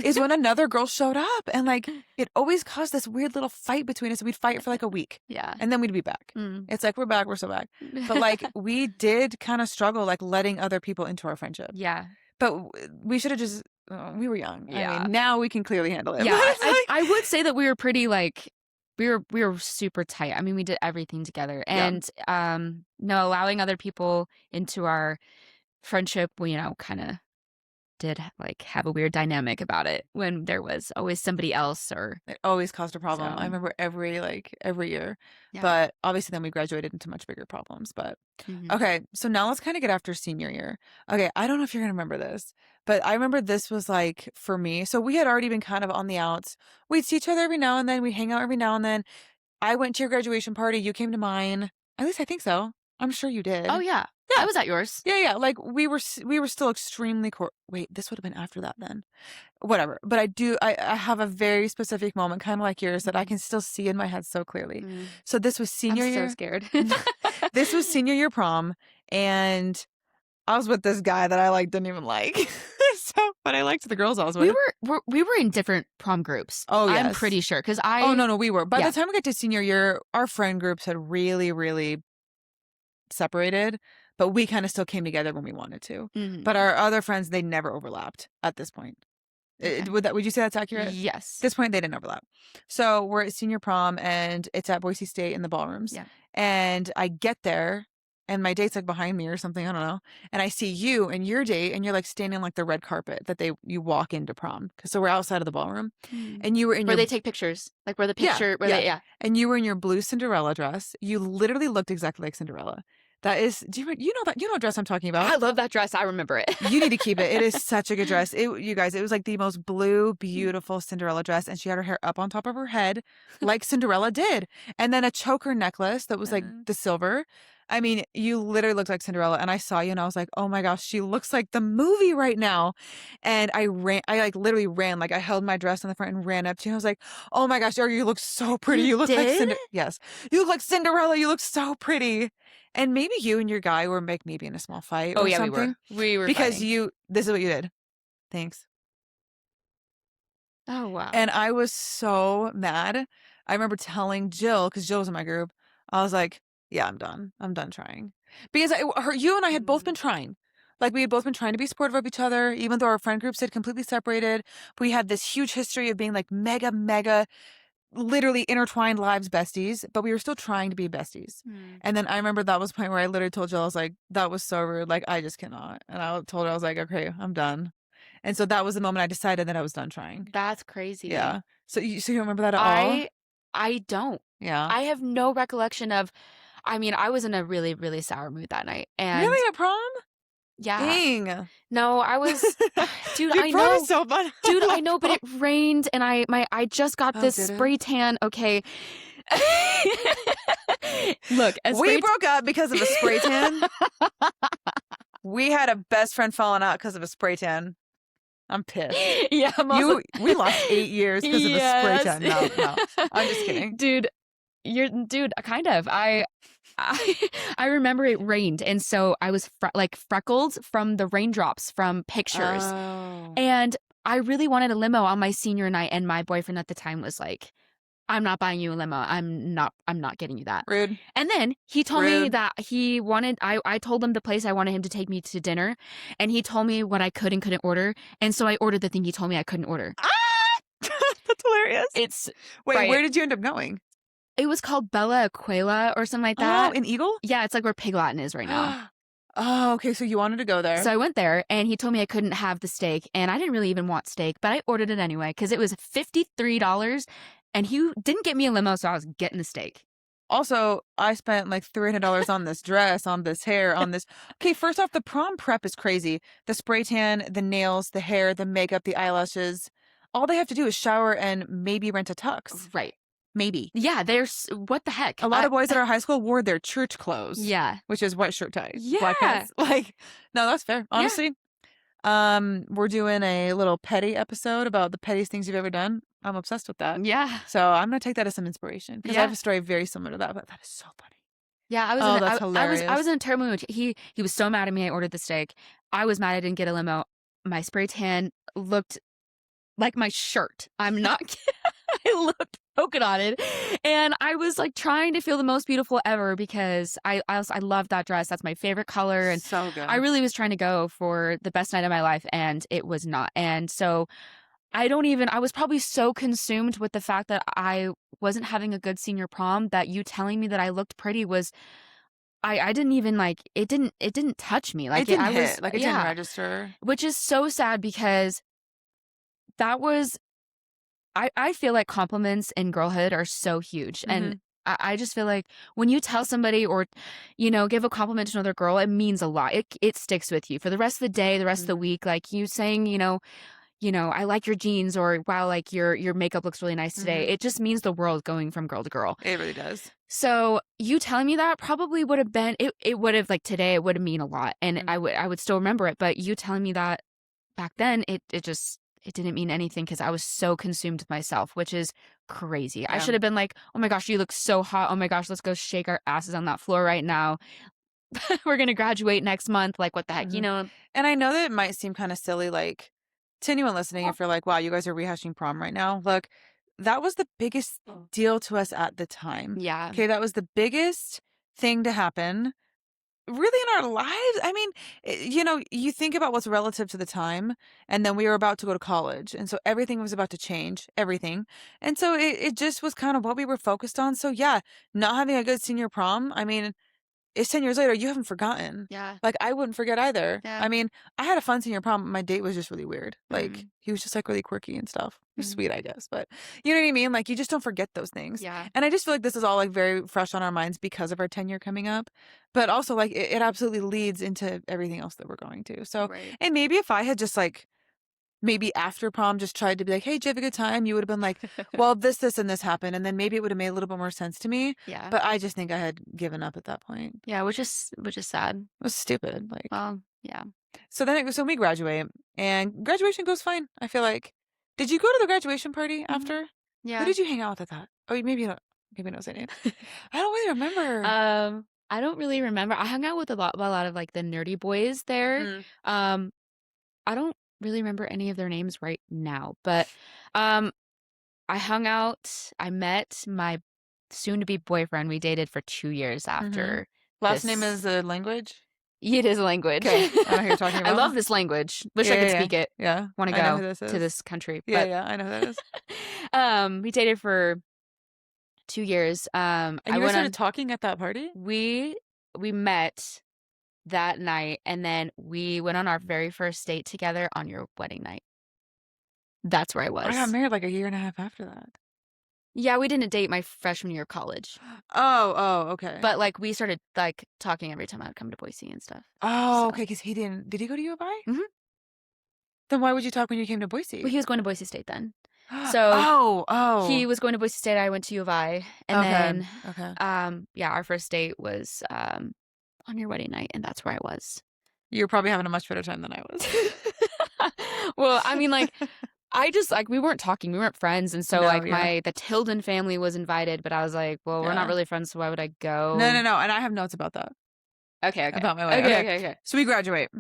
is when another girl showed up. And like, it always caused this weird little fight between us. We'd fight for like a week. yeah. And then we'd be back. It's like, we're back. We're so back. But like, we did kind of struggle, like letting other people into our friendship. yeah. But we should have just, we were young. Yeah. I mean, now we can clearly handle it. Yeah, But it's like- I would say that we were pretty like we were super tight. I mean, we did everything together, and no, allowing other people into our friendship, we kind of did like have a weird dynamic about it when there was always somebody else or It always caused a problem. So- I remember every year. Yeah. But obviously then we graduated into much bigger problems. But okay, so now let's kind of get after senior year. Okay, I don't know if you're gonna remember this, but I remember this was like for me. So we had already been kind of on the outs. We'd see each other every now and then. We'd hang out every now and then. I went to your graduation party. You came to mine. At least I think so. I'm sure you did. Oh yeah. Yeah. I was at yours. Yeah. Like we were still extremely wait, this would have been after that then. Whatever. But I have a very specific moment, kind of like yours, that I can still see in my head so clearly. So this was senior I'm year. so scared. This was senior year prom, and I was with this guy that I like didn't even like. But I liked the girls I was with. We were in different prom groups. Oh, I'm yes. pretty sure because Oh no, we were. By Yeah. the time we got to senior year, our friend groups had really, really separated, but we kind of still came together when we wanted to. But our other friends, they never overlapped at this point. Okay. Would you say that's accurate? Yes. At this point, they didn't overlap. So we're at senior prom, and it's at Boise State in the ballrooms. Yeah. And I get there, and my date's like behind me or something. I don't know. And I see you and your date, and you're like standing on like the red carpet that you walk into prom. So we're outside of the ballroom, and you were in where your they take pictures, like where the picture, and you were in your blue Cinderella dress. You literally looked exactly like Cinderella. That is, you know what dress I'm talking about? I love that dress. I remember it. You need to keep it. It is such a good dress. You guys, it was like the most blue, beautiful Cinderella dress. And she had her hair up on top of her head like Cinderella did. And then a choker necklace that was like the silver. I mean, you literally looked like Cinderella. And I saw you and I was like, oh my gosh, she looks like the movie right now. And I like literally ran, like I held my dress in the front and ran up to you. I was like, oh my gosh, you look so pretty. You look like did? Yes. You look like Cinderella. You look so pretty. And maybe you and your guy were maybe in a small fight or something. We were Because fighting. this is what you did. Thanks. Oh, wow. And I was so mad. I remember telling Jill, because Jill was in my group, I was like, yeah, I'm done. I'm done trying. Because you and I had both been trying. Like we had both been trying to be supportive of each other, even though our friend groups had completely separated. We had this huge history of being like mega, mega, literally intertwined lives besties, but we were still trying to be besties. And then I remember that was the point where I literally told Jill, I was like, that was so rude. Like, I just cannot. And I told her, I was like, okay, I'm done. And so that was the moment I decided that I was done trying. That's crazy. Yeah. So you remember that at all? I don't. Yeah. I have no recollection of, I mean, I was in a really, really sour mood that night. And Really, at prom? yeah. Dang. No, I was, dude, Your I prom know. is so fun. Dude, I know, but it rained and I just got this did it? spray tan. Okay. Look, We broke up because of a spray tan. We had a best friend falling out because of a spray tan. I'm pissed. Yeah, We lost 8 years because of a spray tan. No, I'm just kidding. Dude, dude, kind of. I I remember it rained, and so I was like freckled from the raindrops from pictures, Oh. and I really wanted a limo on my senior night, and my boyfriend at the time was like, "I'm not buying you a limo. I'm not getting you that." Rude. And then he told me Rude. that he wanted I told him the place I wanted him to take me to dinner, and he told me what I could and couldn't order, and so I ordered the thing he told me I couldn't order. Ah! That's hilarious. It's Wait, right. where did you end up going? It was called Bella Aquila or something like Oh, that. in Eagle? Yeah, it's like where Pig Latin is right now. Oh, okay. So you wanted to go there. So I went there, and he told me I couldn't have the steak, and I didn't really even want steak, but I ordered it anyway because it was $53, and he didn't get me a limo, so I was getting the steak. Also, I spent like $300 on this dress, on this hair, on this. Okay, first off, the prom prep is crazy. The spray tan, the nails, the hair, the makeup, the eyelashes. All they have to do is shower and maybe rent a tux. Right. Maybe. Yeah, there's what the heck? A lot of boys at our high school wore their church clothes. Yeah. Which is white shirt tie. Yeah. Black pants. Like, no, that's fair. Honestly. We're doing a little petty episode about the pettiest things you've ever done. I'm obsessed with that. Yeah. So I'm gonna take that as some inspiration because I have a story very similar to that. But that is so funny. Yeah, That's hilarious. I was in a terrible mood. He was so mad at me. I ordered the steak. I was mad I didn't get a limo. My spray tan looked like my shirt. I'm not kidding. I looked polka dotted, and I was like trying to feel the most beautiful ever because I love that dress. That's my favorite color, and So good. I really was trying to go for the best night of my life, and it was not. And so I was probably so consumed with the fact that I wasn't having a good senior prom that you telling me that I looked pretty was I didn't even like it didn't touch me. Like it didn't I was hit. Like it didn't register. which is so sad because that was I feel like compliments in girlhood are so huge. And I just feel like when you tell somebody or, give a compliment to another girl, it means a lot. It sticks with you for the rest of the day, the rest of the week. Like you saying, I like your jeans or wow, like your makeup looks really nice today. It just means the world going from girl to girl. It really does. So you telling me that probably would have been it would have like today it would have mean a lot and I would still remember it. But you telling me that back then it didn't mean anything because I was so consumed with myself, which is crazy. Yeah. I should have been like, oh my gosh, you look so hot. Oh my gosh, let's go shake our asses on that floor right now. We're going to graduate next month. Like, what the heck, And I know that it might seem kind of silly, like, to anyone listening, if you're like, wow, you guys are rehashing prom right now. Look, that was the biggest deal to us at the time. Yeah. Okay, that was the biggest thing to happen. Really in our lives. I mean, you think about what's relative to the time, and then we were about to go to college, and so everything was about to change, everything. And so it just was kind of what we were focused on. So yeah, not having a good senior prom, I mean, it's 10 years later, you haven't forgotten. Yeah. Like, I wouldn't forget either. Yeah. I mean, I had a fun senior prom, but my date was just really weird. Like, he was just, like, really quirky and stuff. He was sweet, I guess. But you know what I mean? Like, you just don't forget those things. Yeah. And I just feel like this is all, like, very fresh on our minds because of our 10-year coming up. But also, like, it absolutely leads into everything else that we're going to. So, and maybe if I had just, like, maybe after prom just tried to be like, hey, did you have a good time? You would have been like, well, this, and this happened. And then maybe it would have made a little bit more sense to me. Yeah. But I just think I had given up at that point. Yeah, which is sad. It was stupid. Like, well, yeah. So then we graduate and graduation goes fine. I feel like, did you go to the graduation party after? Yeah. Who did you hang out with at that? Oh, maybe you know his name. I don't really remember. I don't really remember. I hung out with a lot of like the nerdy boys there. I don't really remember any of their names right now, but I hung out. I met my soon-to-be boyfriend. We dated for 2 years after. Last name is a language? It is a language. Okay. I know who you're talking about. I love this language. Wish I could speak it. Yeah. Want to go to this country. Yeah, I know who that is. We dated for 2 years. And you guys started talking at that party? We met that night, and then we went on our very first date together on your wedding night. That's where I was. I got married like a year and a half after that. Yeah, we didn't date my freshman year of college. Oh, okay. But like we started like talking every time I would come to Boise and stuff. Oh, okay, because did he go to U of I? Then why would you talk when you came to Boise? Well, he was going to Boise State then. So he was going to Boise State. I went to U of I, and then our first date was on your wedding night, and that's where I was. You're probably having a much better time than I was. Well, I mean, like I just like we weren't talking, we weren't friends, and so No, like yeah. the Tilden family was invited, but I was like, well, we're not Yeah. really friends, so why would I No, go? no, no. And I have notes about that. Okay, okay, About my way. okay, Okay. okay, okay. So we graduate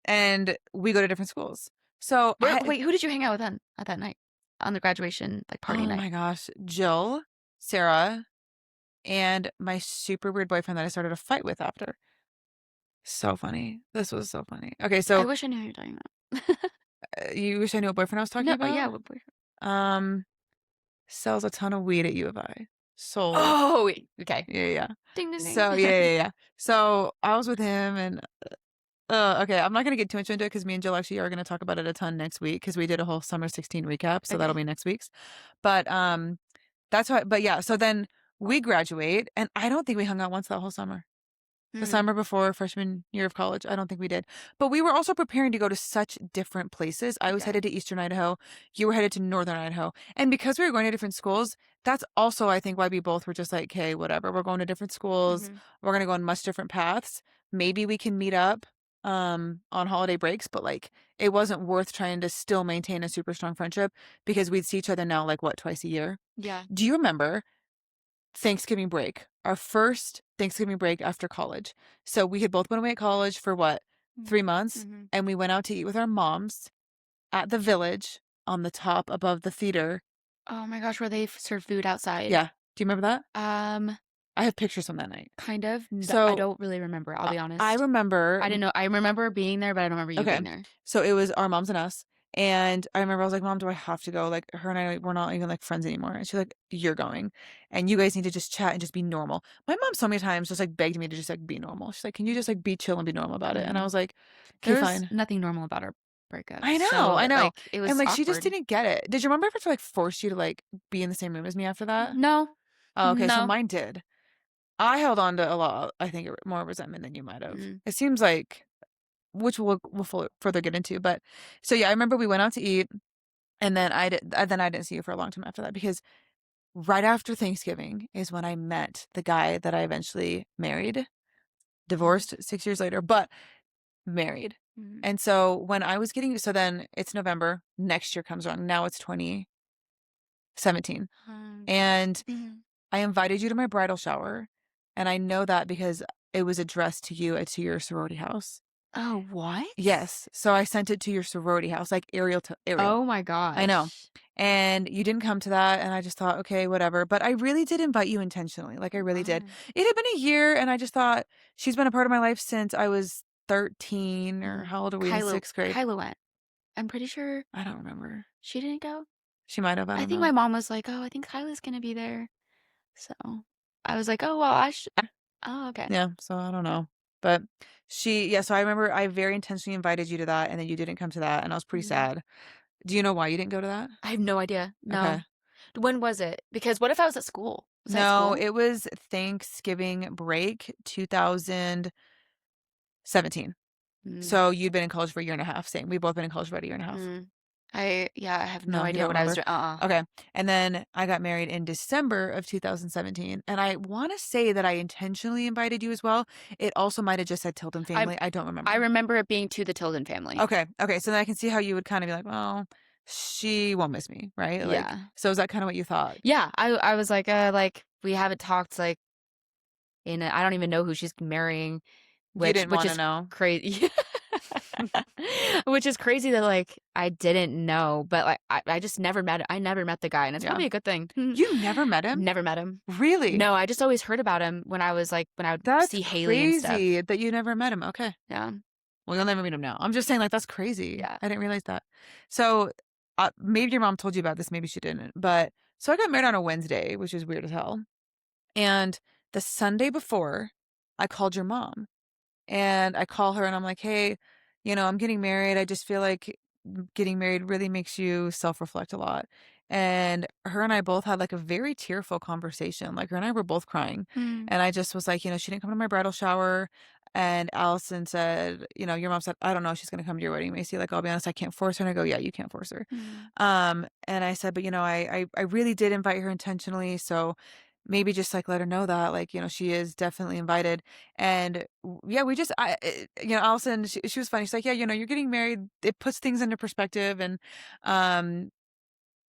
and we go to different schools. So Wait, who did you hang out with then at that night on the graduation like party oh night? my gosh, Jill, Sarah, and my super weird boyfriend that I started a fight with after. So funny. This was so funny. Okay, I so wish I knew who you're talking about. you wish I knew what boyfriend I was talking No, about? yeah, what boyfriend? Um, sells a ton of weed at U of I. Sold. Oh, wait, okay. Yeah, yeah. Ding, ding, So ding. yeah. So I was with him and okay, I'm not gonna get too much into it because me and Jill actually are gonna talk about it a ton next week because we did a whole summer 16 recap, so that'll Okay. be next week's. But that's why. But yeah, so then we graduate, and I don't think we hung out once that whole summer. The Mm, summer before freshman year of college, I don't think we did. But we were also preparing to go to such different places. I was yeah. headed to Eastern Idaho. You were headed to Northern Idaho. And because we were going to different schools, that's also, I think, why we both were just like, hey, whatever. We're going to different schools. Mhm. We're going to go on much different paths. Maybe we can meet up on holiday breaks, but like it wasn't worth trying to still maintain a super strong friendship because we'd see each other now like what, twice a year. Yeah. Do you remember Thanksgiving break, our first Thanksgiving break after college? So we had both been away at college for what, 3 months? Mm-hmm. And we went out to eat with our moms at the Village on the top above the theater. Oh my gosh, where they serve food outside. Yeah. Do you remember that? Um, I have pictures from that night. kind of. I So don't really remember, I'll be honest. I remember. I didn't know. I remember being there, but I don't remember you Okay. being there. So it was our moms and us. And I remember I was like, Mom, do I have to go? Like, her and I, we're not even like friends anymore. And she's like, you're going. And you guys need to just chat and just be normal. My mom so many times just like begged me to just like be normal. She's like, can you just like be chill and be normal about it? And I was like, okay, There was fine. nothing normal about our breakup. I know, So, I know. like, it was And like, she just awkward. didn't get it. Did you remember if it like forced you to like be in the same room as me after that? No. Oh, okay. So No. mine did. I held on to a lot, I think, more resentment than you might have. Mm. It seems like, which we'll further get into. But so yeah, I remember we went out to eat. And then I didn't see you for a long time after that because right after Thanksgiving is when I met the guy that I eventually married, divorced 6 years later, but married. Mm. And so when I was getting, so then it's November, next year comes around. Now it's 2017. And Mhm. I invited you to my bridal shower. And I know that because it was addressed to you to your sorority house. Oh, what? Yes. So I sent it to your sorority house, like Ariel to Ariel. Oh my gosh. I know. And you didn't come to that. And I just thought, okay, whatever. But I really did invite you intentionally. Like I really did. Wow. It had been a year. And I just thought she's been a part of my life since I was 13 or how old are we in sixth grade? Kyla went. I'm pretty sure I don't remember. she didn't go. She might have. I I don't think know. my mom was like, "Oh, I think Kyla's gonna be there." So I was like, "Oh well, I should." Oh, okay. Yeah. So I don't know. But yeah. So I remember I very intentionally invited you to that. And then you didn't come to that. And I was pretty sad. Do you know why you didn't go to that? I have no idea. No. Okay. When was it? Because what if I was at school? Was I at No, school? it was Thanksgiving break 2017. Mm, So you'd been in college for a year and a half. Same. We've both been in college for about a year and a half. mm. I have no No, you idea don't what I was remember. doing. Okay. And then I got married in December of 2017. And I want to say that I intentionally invited you as well. It also might have just said Tilton family. I don't remember. I remember it being to the Tilden family. Okay. Okay. So then I can see how you would kind of be like, well, she won't miss me, right? Like, Yeah. so is that kind of what you thought? Yeah. I was like we haven't talked like I don't even know who she's marrying, You didn't which want to is know. crazy. Which is crazy that like I didn't know, but like I just never met the guy, and it's Yeah. probably a good thing. You never met him? Never met him. Really? No, I just always heard about him when I would That's see Haley and stuff. crazy that you never met him. Okay. Yeah. Well, you'll never meet him now. I'm just saying, like, that's crazy. Yeah. I didn't realize that. So maybe your mom told you about this. Maybe she didn't. But so I got married on a Wednesday, which is weird as hell. And the Sunday before, I called your mom. And I call her and I'm like, hey, I'm getting married. I just feel like getting married really makes you self-reflect a lot. And her and I both had like a very tearful conversation. Like her and I were both crying. Mm. And I just was like, she didn't come to my bridal shower. And Allison said, your mom said, I don't know if she's going to come to your wedding, Macy. Like, I'll be honest, I can't force her. And I go, yeah, you can't force her. And I said, but I really did invite her intentionally. So maybe just like let her know that like, she is definitely invited. And yeah, we just, Allison, she was funny. She's like, yeah, you're getting married. It puts things into perspective. And,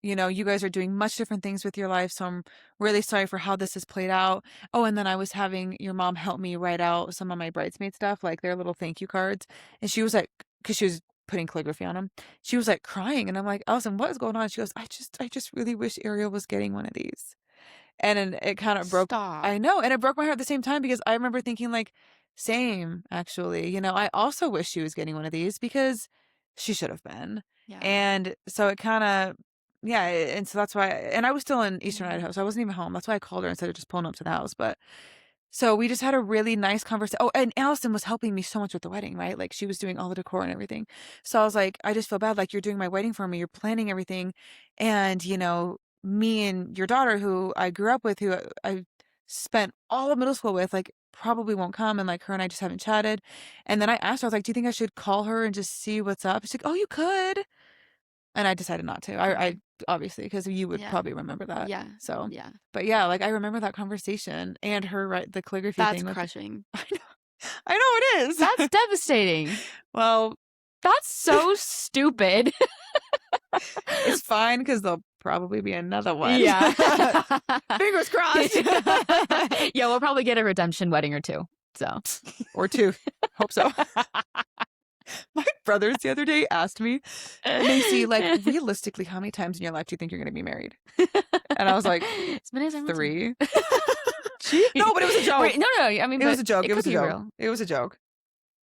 you guys are doing much different things with your life. So I'm really sorry for how this has played out. Oh, and then I was having your mom help me write out some of my bridesmaid stuff, like their little thank you cards. And she was like, because she was putting calligraphy on them, she was like crying. And I'm like, Allison, what is going on? She goes, I just really wish Ariel was getting one of these. And then it kind of broke, Stop. I know, and it broke my heart at the same time because I remember thinking like, same, actually. I also wish she was getting one of these because she should have been. Yeah. And so it kind of, yeah, and so that's why, and I was still in Eastern Mhm. Idaho, so I wasn't even home. That's why I called her instead of just pulling up to the house. But so we just had a really nice conversation. Oh, and Allison was helping me so much with the wedding, right? Like she was doing all the decor and everything. So I was like, I just feel bad. Like you're doing my wedding for me. You're planning everything. And, me and your daughter, who I grew up with, who I spent all of middle school with, like probably won't come. And like her and I just haven't chatted. And then I asked her, I was like, do you think I should call her and just see what's up? She's like, oh, you could. And I decided not to. I obviously, because you would Yeah. probably remember that. Yeah. So, Yeah. but yeah, like I remember that conversation and her, right, the calligraphy That's thing with crushing. I know it is. That's devastating. Well, That's so stupid. it's fine because there'll probably be another one. Yeah. Fingers crossed. Yeah, we'll probably get a redemption wedding or two. So. Or two. Hope so. My brothers the other day asked me, Macy, like realistically, how many times in your life do you think you're going to be married? And I was like, As many as I want to. 3. No, but it was a joke. Right, no. I mean, It was a joke. It was a joke. Real. It was a joke.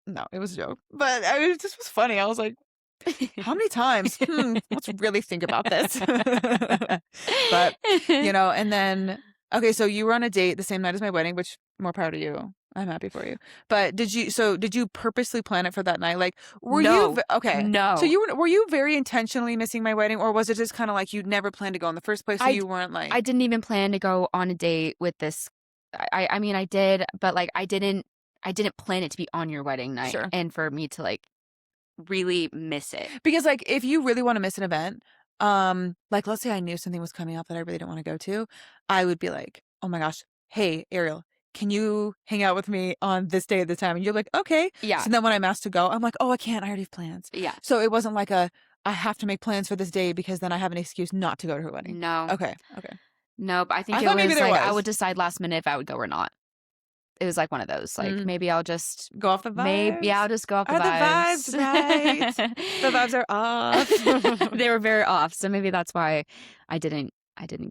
No, it was a joke. But I mean, it just was funny. I was like, how many times? Let's really think about this. But, and then, okay, so you were on a date the same night as my wedding, which more power to you. I'm happy for you. But did you purposely plan it for that night? Like, were No. you, okay. No. So were you very intentionally missing my wedding, or was it just kind of like you'd never planned to go in the first place? So you weren't like, I didn't even plan to go on a date with this. I mean, I did, but like, I didn't plan it to be on your wedding night. Sure. And for me to like really miss it. Because like if you really want to miss an event, like let's say I knew something was coming up that I really didn't want to go to, I would be like, oh my gosh, hey Ariel, can you hang out with me on this day at the time? And you're like, okay. Yeah. So then when I'm asked to go, I'm like, oh, I can't. I already have plans. Yeah. So it wasn't like I have to make plans for this day because then I have an excuse not to go to her wedding. No. Okay. No, but I think I it thought was maybe there like I was. would decide last minute if I would go or not. It was like one of those. Like maybe I'll just go off the vibes. Maybe I'll just go off the Are vibes. the vibes right? The vibes are off. They were very off. So maybe that's why I didn't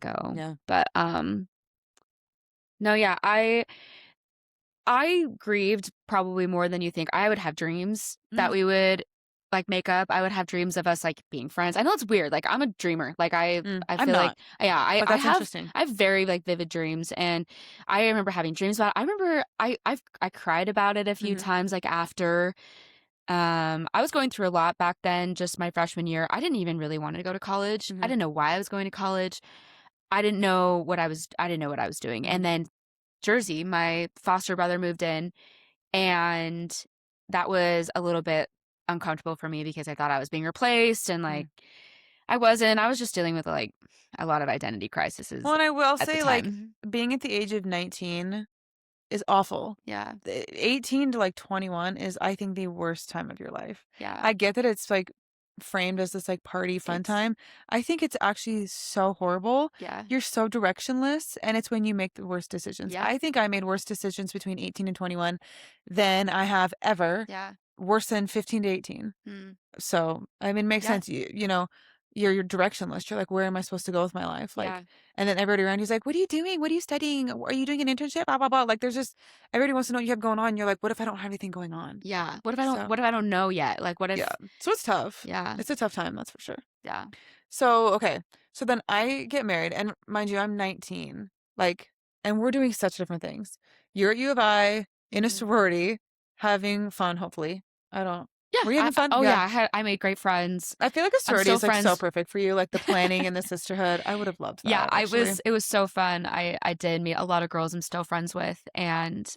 go. Yeah. But no, yeah, I grieved probably more than you think. I would have dreams that we would like make up. I would have dreams of us like being friends. I know it's weird. Like I'm a dreamer. Like I I'm feel not. like I That's have interesting. I have very like vivid dreams, and I remember having dreams about it. I remember I cried about it a few times like after. I was going through a lot back then, just my freshman year. I didn't even really want to go to college. I didn't know why I was going to college. I didn't know what I was doing. And then Jersey, my foster brother moved in, and that was a little bit uncomfortable for me because I thought I was being replaced, and like I wasn't. I was just dealing with like a lot of identity crises. Well, and I will say, like, being at the age of 19 is awful. Yeah. 18 to like 21 is, I think, the worst time of your life. Yeah. I get that it's like framed as this like party fun time. I think it's actually so horrible. Yeah. You're so directionless, and it's when you make the worst decisions. Yeah. I think I made worse decisions between 18 and 21 than I have ever. Yeah. Worse than 15 to 18. So, I mean, it makes sense. You're directionless. You're like, where am I supposed to go with my life? Like, and then everybody around you's like, what are you doing? What are you studying? Are you doing an internship? Blah, blah, blah. Like, there's just, everybody wants to know what you have going on. You're like, what if I don't have anything going on? Yeah. What if I don't know yet? Like, what if? Yeah. So it's tough. Yeah. It's a tough time. That's for sure. Yeah. So, okay. So then I get married, and mind you, I'm 19. Like, and we're doing such different things. You're at U of I in a sorority, having fun, hopefully. I don't. Yeah. Were you having fun? I made great friends. I feel like a sorority is like friends. so perfect for you, like the planning and the sisterhood. I would have loved that. Yeah, actually. it was so fun. I did meet a lot of girls I'm still friends with, and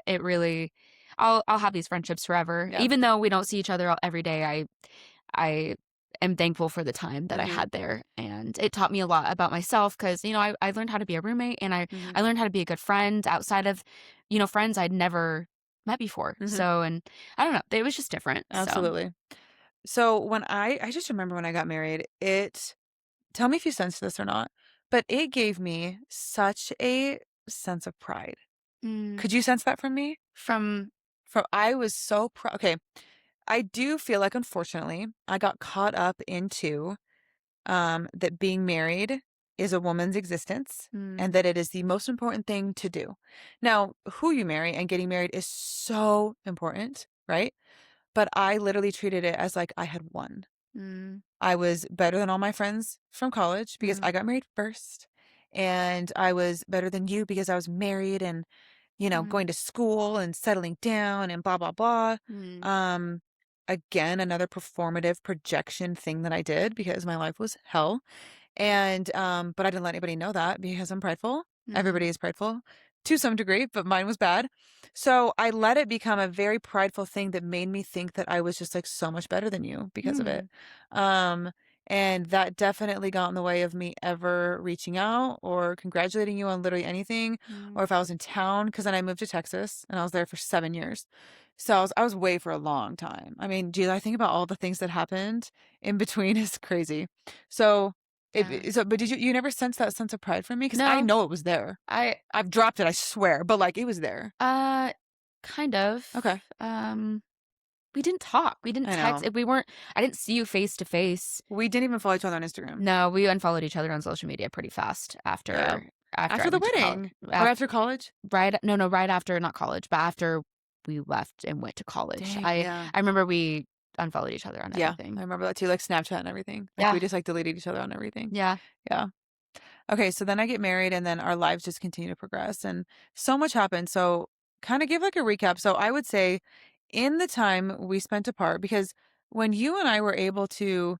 it really, I'll have these friendships forever. Yeah. Even though we don't see each other every day, I am thankful for the time that I had there, and it taught me a lot about myself because I learned how to be a roommate, and I learned how to be a good friend outside of friends I'd never met before. So, and I don't know, it was just different. Absolutely. So when I just remember when I got married, it tell me if you sensed this or not, but it gave me such a sense of pride. Mm, Could you sense that from me? from From I was so proud. Okay, I do feel like unfortunately I got caught up into that being married is a woman's existence mm, and that it is the most important thing to do. Now, who you marry and getting married is so important, right? But I literally treated it as like I had won. mm, I was better than all my friends from college because mm, I got married first. And I was better than you because I was married and, mm, going to school and settling down and blah, blah, blah. mm, Um, Again, another performative projection thing that I did because my life was hell. And, but I didn't let anybody know that because I'm prideful. mm, Everybody is prideful to some degree, but mine was bad. So I let it become a very prideful thing that made me think that I was just like so much better than you because of it. mm, Um, and that definitely got in the way of me ever reaching out or congratulating you on literally anything, or mm, if I was in town, because then I moved to Texas and I was there for 7 years. So I was away for a long time. I mean, geez, I think about all the things that happened in between is crazy. So yeah. but did you never sense that sense of pride from me? Because I No, know it was there. I I've dropped it, I swear, but, like, it was there. uh kind of. Okay. Um we didn't talk. We didn't I text. know. We weren't I didn't see you face to face. We didn't even follow each other on Instagram. No, we unfollowed each other on social media pretty fast Yeah. after I After the went to college. wedding or after college? Right, no, right after, not college, but after we left and went to college. Dang, yeah. I remember we unfollowed each other on Yeah, I everything. remember that too, like Snapchat and everything. Like, we Yeah, just, like, deleted each other on everything. yeah. Yeah. Okay, so then I get married, and then our lives just continue to progress, and so much happened. So, kinda give, like, a recap. So, I would say in the time we spent apart because when you and I were able to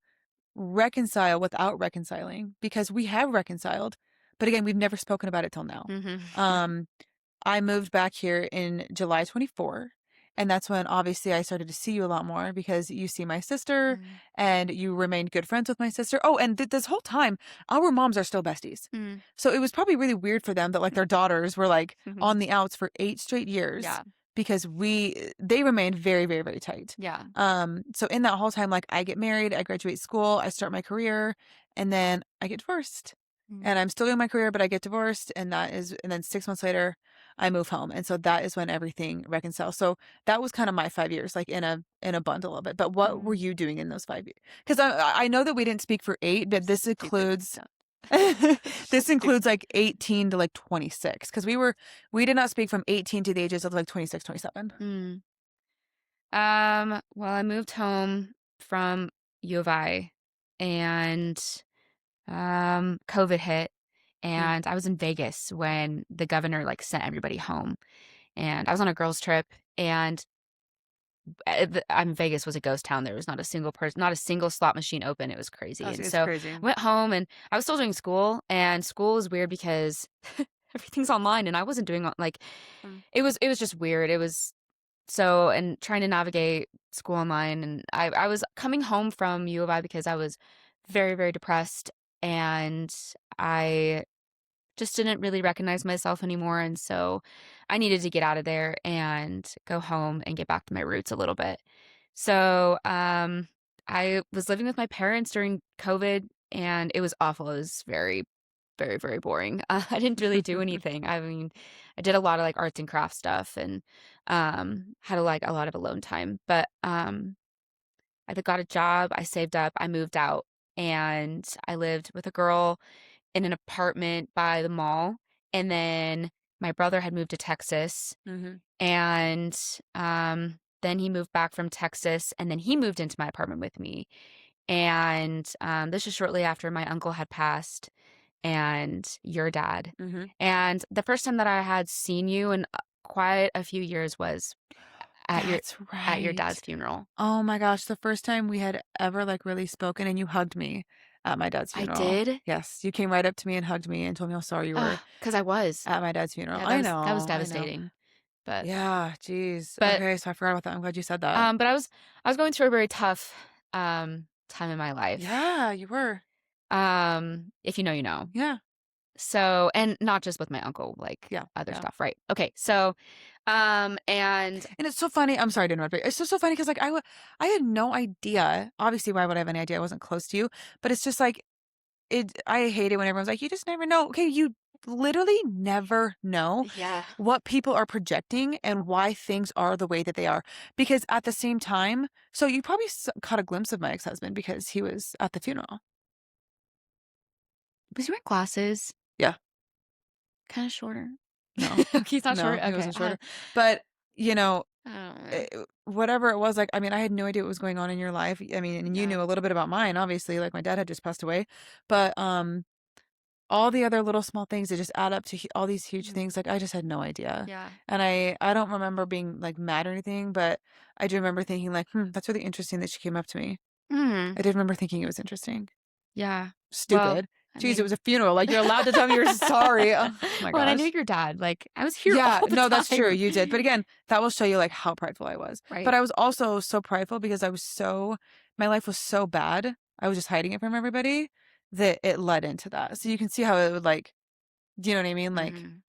reconcile without reconciling, because we have reconciled, but again, we've never spoken about it till now. Mhm. Um, I moved back here in July 24, and that's when obviously I started to see you a lot more because you see my sister Mm, and you remained good friends with my sister. Oh, and this whole time, our moms are still besties. mm. So it was probably really weird for them that like their daughters were like Mhm. on the outs for 8 straight years Yeah, because they remained very, very, very tight. yeah. So in that whole time, like I get married, I graduate school, I start my career, and then I get divorced. Mm, And I'm still doing my career, but I get divorced, and then 6 months later, I move home, and so that is when everything reconciles. So that was kind of my 5 years, like in a bundle of it. But what were mm. you doing in those 5 years? Because I know that we didn't speak for 8, but this Stupid includes stuff. this Stupid. includes like 18 to like 26 because we did not speak from 18 to the ages of like 26, 27. Mm. Well, I moved home from U of I, and COVID hit, Mm, and I was in Vegas when the governor like sent everybody home, and I was on a girls trip, and Vegas was a ghost town. There was not a single person, not a single slot machine open. It was crazy. And it's so crazy. I went home, and I was still doing school, and school is weird because everything's online, and I wasn't doing like Mm, it was just weird. It was so, and trying to navigate school online, and I was coming home from U of I because I was very, very depressed, and I just didn't really recognize myself anymore, and so I needed to get out of there and go home and get back to my roots a little bit. So, I was living with my parents during COVID, and it was awful. It was very, very, very boring. I didn't really do anything. I mean, I did a lot of, like, arts and crafts stuff and, had, like, a lot of alone time, but, I got a job, I saved up, I moved out, and I lived with a girl in an apartment by the mall, and then my brother had moved to Texas, mhm, and, then he moved back from Texas, and then he moved into my apartment with me, and, this is shortly after my uncle had passed and your dad, mhm. and the first time that I had seen you in, quite a few years was at your That's at your dad's right. funeral. Oh my gosh, the first time we had ever, like, really spoken and you hugged me at my dad's I funeral. did? Yes, you came right up to me and hugged me and told me how sorry you were Because I was. at my dad's funeral. Yeah, I that was know, I know. devastating, but Yeah, geez. but Okay, so I forgot about that. I'm glad you said that. But I was going through a very tough, time in my life. Yeah, you were. If you know, you know. Yeah, So, and not just with my uncle, like yeah, other yeah. stuff, right? Okay, so, and And it's so funny. I'm sorry to interrupt. It's just so funny because, like, I had no idea. Obviously, why would I have any idea? I wasn't close to you, but it's just like I hate it when everyone's like, you just never know. Okay, you literally never know Yeah. what people are projecting and why things are the way that they are. Because at the same time, so you probably caught a glimpse of my ex-husband because he was at the funeral. Was he wearing glasses? Yeah. Kind of shorter. No. Okay, he's not short. No, he Okay. wasn't shorter. But, you know, I don't know. whatever it was, like, I mean, I had no idea what was going on in your life. I mean, and you Yeah. knew a little bit about mine, obviously, like my dad had just passed away. But all the other little small things that just add up to all these huge Mhm. things, like I just had no idea. Yeah. And I don't remember being like mad or anything, but I do remember thinking like, that's really interesting that she came up to me. Mm. I did remember thinking it was interesting. Yeah. Well, Stupid. I Jeez, it mean, was a funeral. Like you're allowed to tell me you're sorry. Oh my well, and I knew gosh. your dad. Like, I was here Yeah, all the no, that's true. time. You did. But again, that will show you like how prideful I was. But Right. I was also so prideful because my life was so bad. I was just hiding it from everybody that it led into that. So you can see how it would like, do you know what I mean? Like Mhm.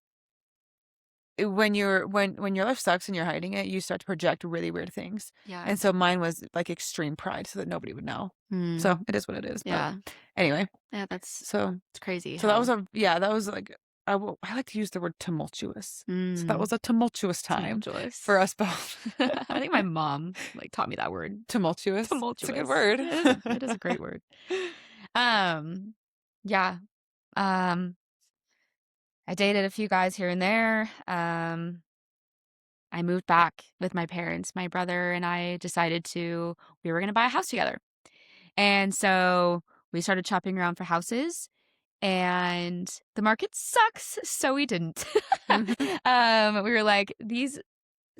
when your life sucks and you're hiding it, you start to project really weird things. Yeah. And so mine was like extreme pride so that nobody would know. Mm. So it is what it is. But Yeah. anyway, Yeah, that's so it's crazy so that was how that was like I like to use the word tumultuous. So that mm, was a tumultuous time for tumultuous. us both. I think my mom like taught me that word. Tumultuous. It's a good Tumultuous. word. It is a great word. Um yeah. Um I dated a few guys here and there. I moved back with my parents. My brother and I decided we were going to buy a house together. And so we started shopping around for houses and the market sucks, so we didn't. Mhm. We were like these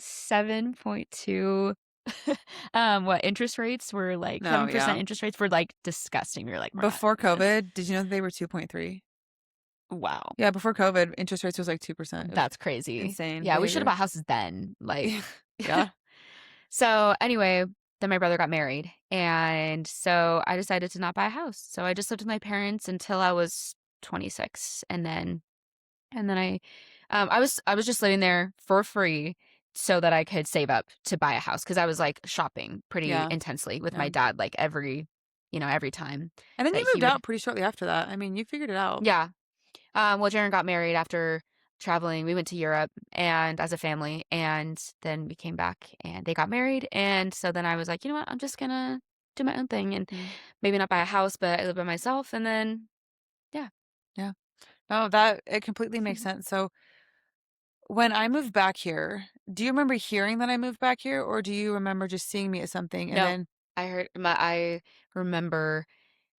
7.2 what interest rates were like No, 7% yeah. interest rates were like disgusting. We were like we're not Before doing this. COVID, did you know that they were 2.3? Wow. Yeah, before COVID, interest rates was like 2%. It was That's crazy. insane Yeah, we should have behavior. bought houses then. Like Yeah. so anyway, then my brother got married. And so I decided to not buy a house. So I just lived with my parents until I was 26. And then I was just living there for free so that I could save up to buy a house because I was like shopping pretty Yeah. intensely with Yeah. my dad like every time And then that you he moved would out pretty shortly after that. I mean, you figured it out. yeah. Well, Jaren got married after traveling. We went to Europe and as a family, and then we came back and they got married. And so then I was like, you know what? I'm just gonna do my own thing and Mm. maybe not buy a house, but I live by myself. And then, yeah. Yeah. No, that it completely makes sense. So when I moved back here, do you remember hearing that I moved back here, or do you remember just seeing me at something and No, then I remember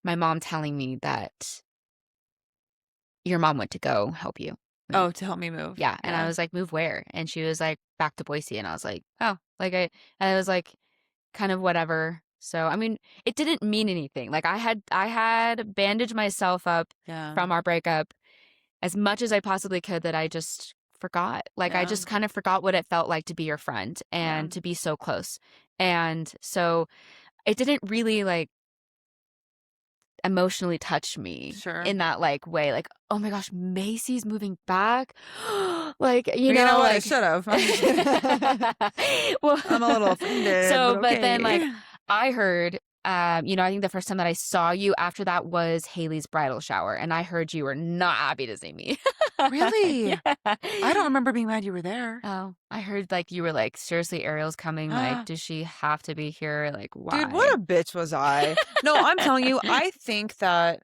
my mom telling me that your mom went to go help you move. oh, to help me move? Yeah. And I Yeah. was like, move where? And she was like, back to Boise. And I was like, oh, and I was like, kind of whatever. So, I mean, it didn't mean anything. Like I had bandaged myself up Yeah. from our breakup as much as I possibly could that I just forgot. Like I Yeah. just kind of forgot what it felt like to be your friend Yeah. and to be so close. And so it didn't really like emotionally touch me Sure. in that like way. Like, oh my gosh, Macy's moving back. Like, But you know what? It like should have. I'm just kidding. well, I'm a little offended, but but then like okay. I heard, I think the first time that I saw you after that was Haley's bridal shower, and I heard you were not happy to see me. Really? Yeah. I don't remember being mad you were there. Oh, I heard like you were like, seriously, Ariel's coming. Like, does she have to be here? Like, Dude, what why? a bitch was I? No, I'm telling you, I think that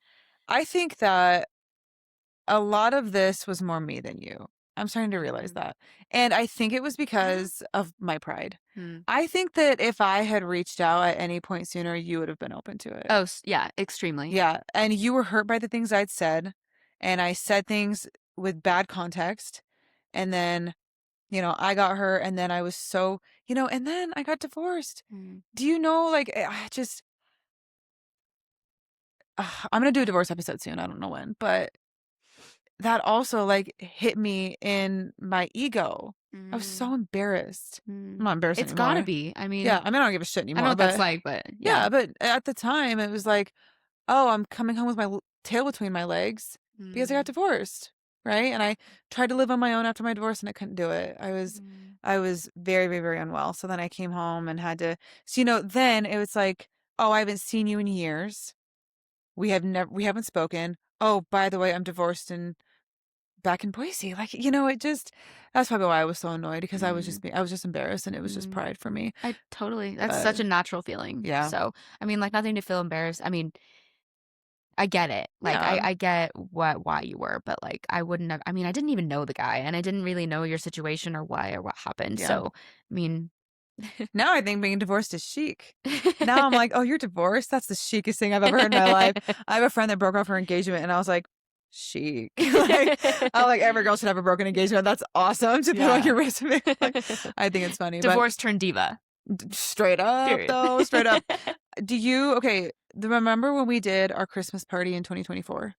a lot of this was more me than you. I'm starting to realize Mm. that. And I think it was Yeah. because of my pride. Hmm. I think that if I had reached out at any point sooner, you would have been open to it. Oh, yeah, extremely. Yeah. And you were hurt by the things I'd said. And I said things with bad context. And then, I got hurt. And then I was and then I got divorced. Mm. Do you know, like, I'm going to do a divorce episode soon. I don't know when, but that also like hit me in my ego. I was Mm. so embarrassed. I'm Mm. not embarrassed It's gotta anymore. be. I Yeah, mean, I mean, I don't give a shit I know anymore, what that's but like, but yeah. yeah, but at the time it was like, oh, I'm coming home with my tail between my legs because I got Mm. divorced, right? And I tried to live on my own after my divorce and I couldn't do it. Mm. I was very, very, very unwell. So then I came home and had to, so then it was like, oh, I haven't seen you in years. We haven't spoken. Oh, by the way, I'm divorced and back in Boise. Like, that's probably why I was so annoyed, because I was just embarrassed, and it was just pride for me. That's But such a natural feeling. yeah. So, I mean, like, nothing to feel embarrassed. I mean, I get it. Like, Yeah. I get why you were, but like, I wouldn't have, I mean, I didn't even know the guy, and I didn't really know your situation or why or what happened. Yeah. So, I mean, Now I think being divorced is chic. Now I'm like, oh, you're divorced? That's the chicest thing I've ever heard in my life. I have a friend that broke off her engagement, and I was like, chic. Like, I like, every girl should have a broken engagement. That's awesome to put on your resume. Like, I think it's funny. Divorce turned diva. Straight up, Period. though, straight up. Remember when we did our Christmas party in 2024?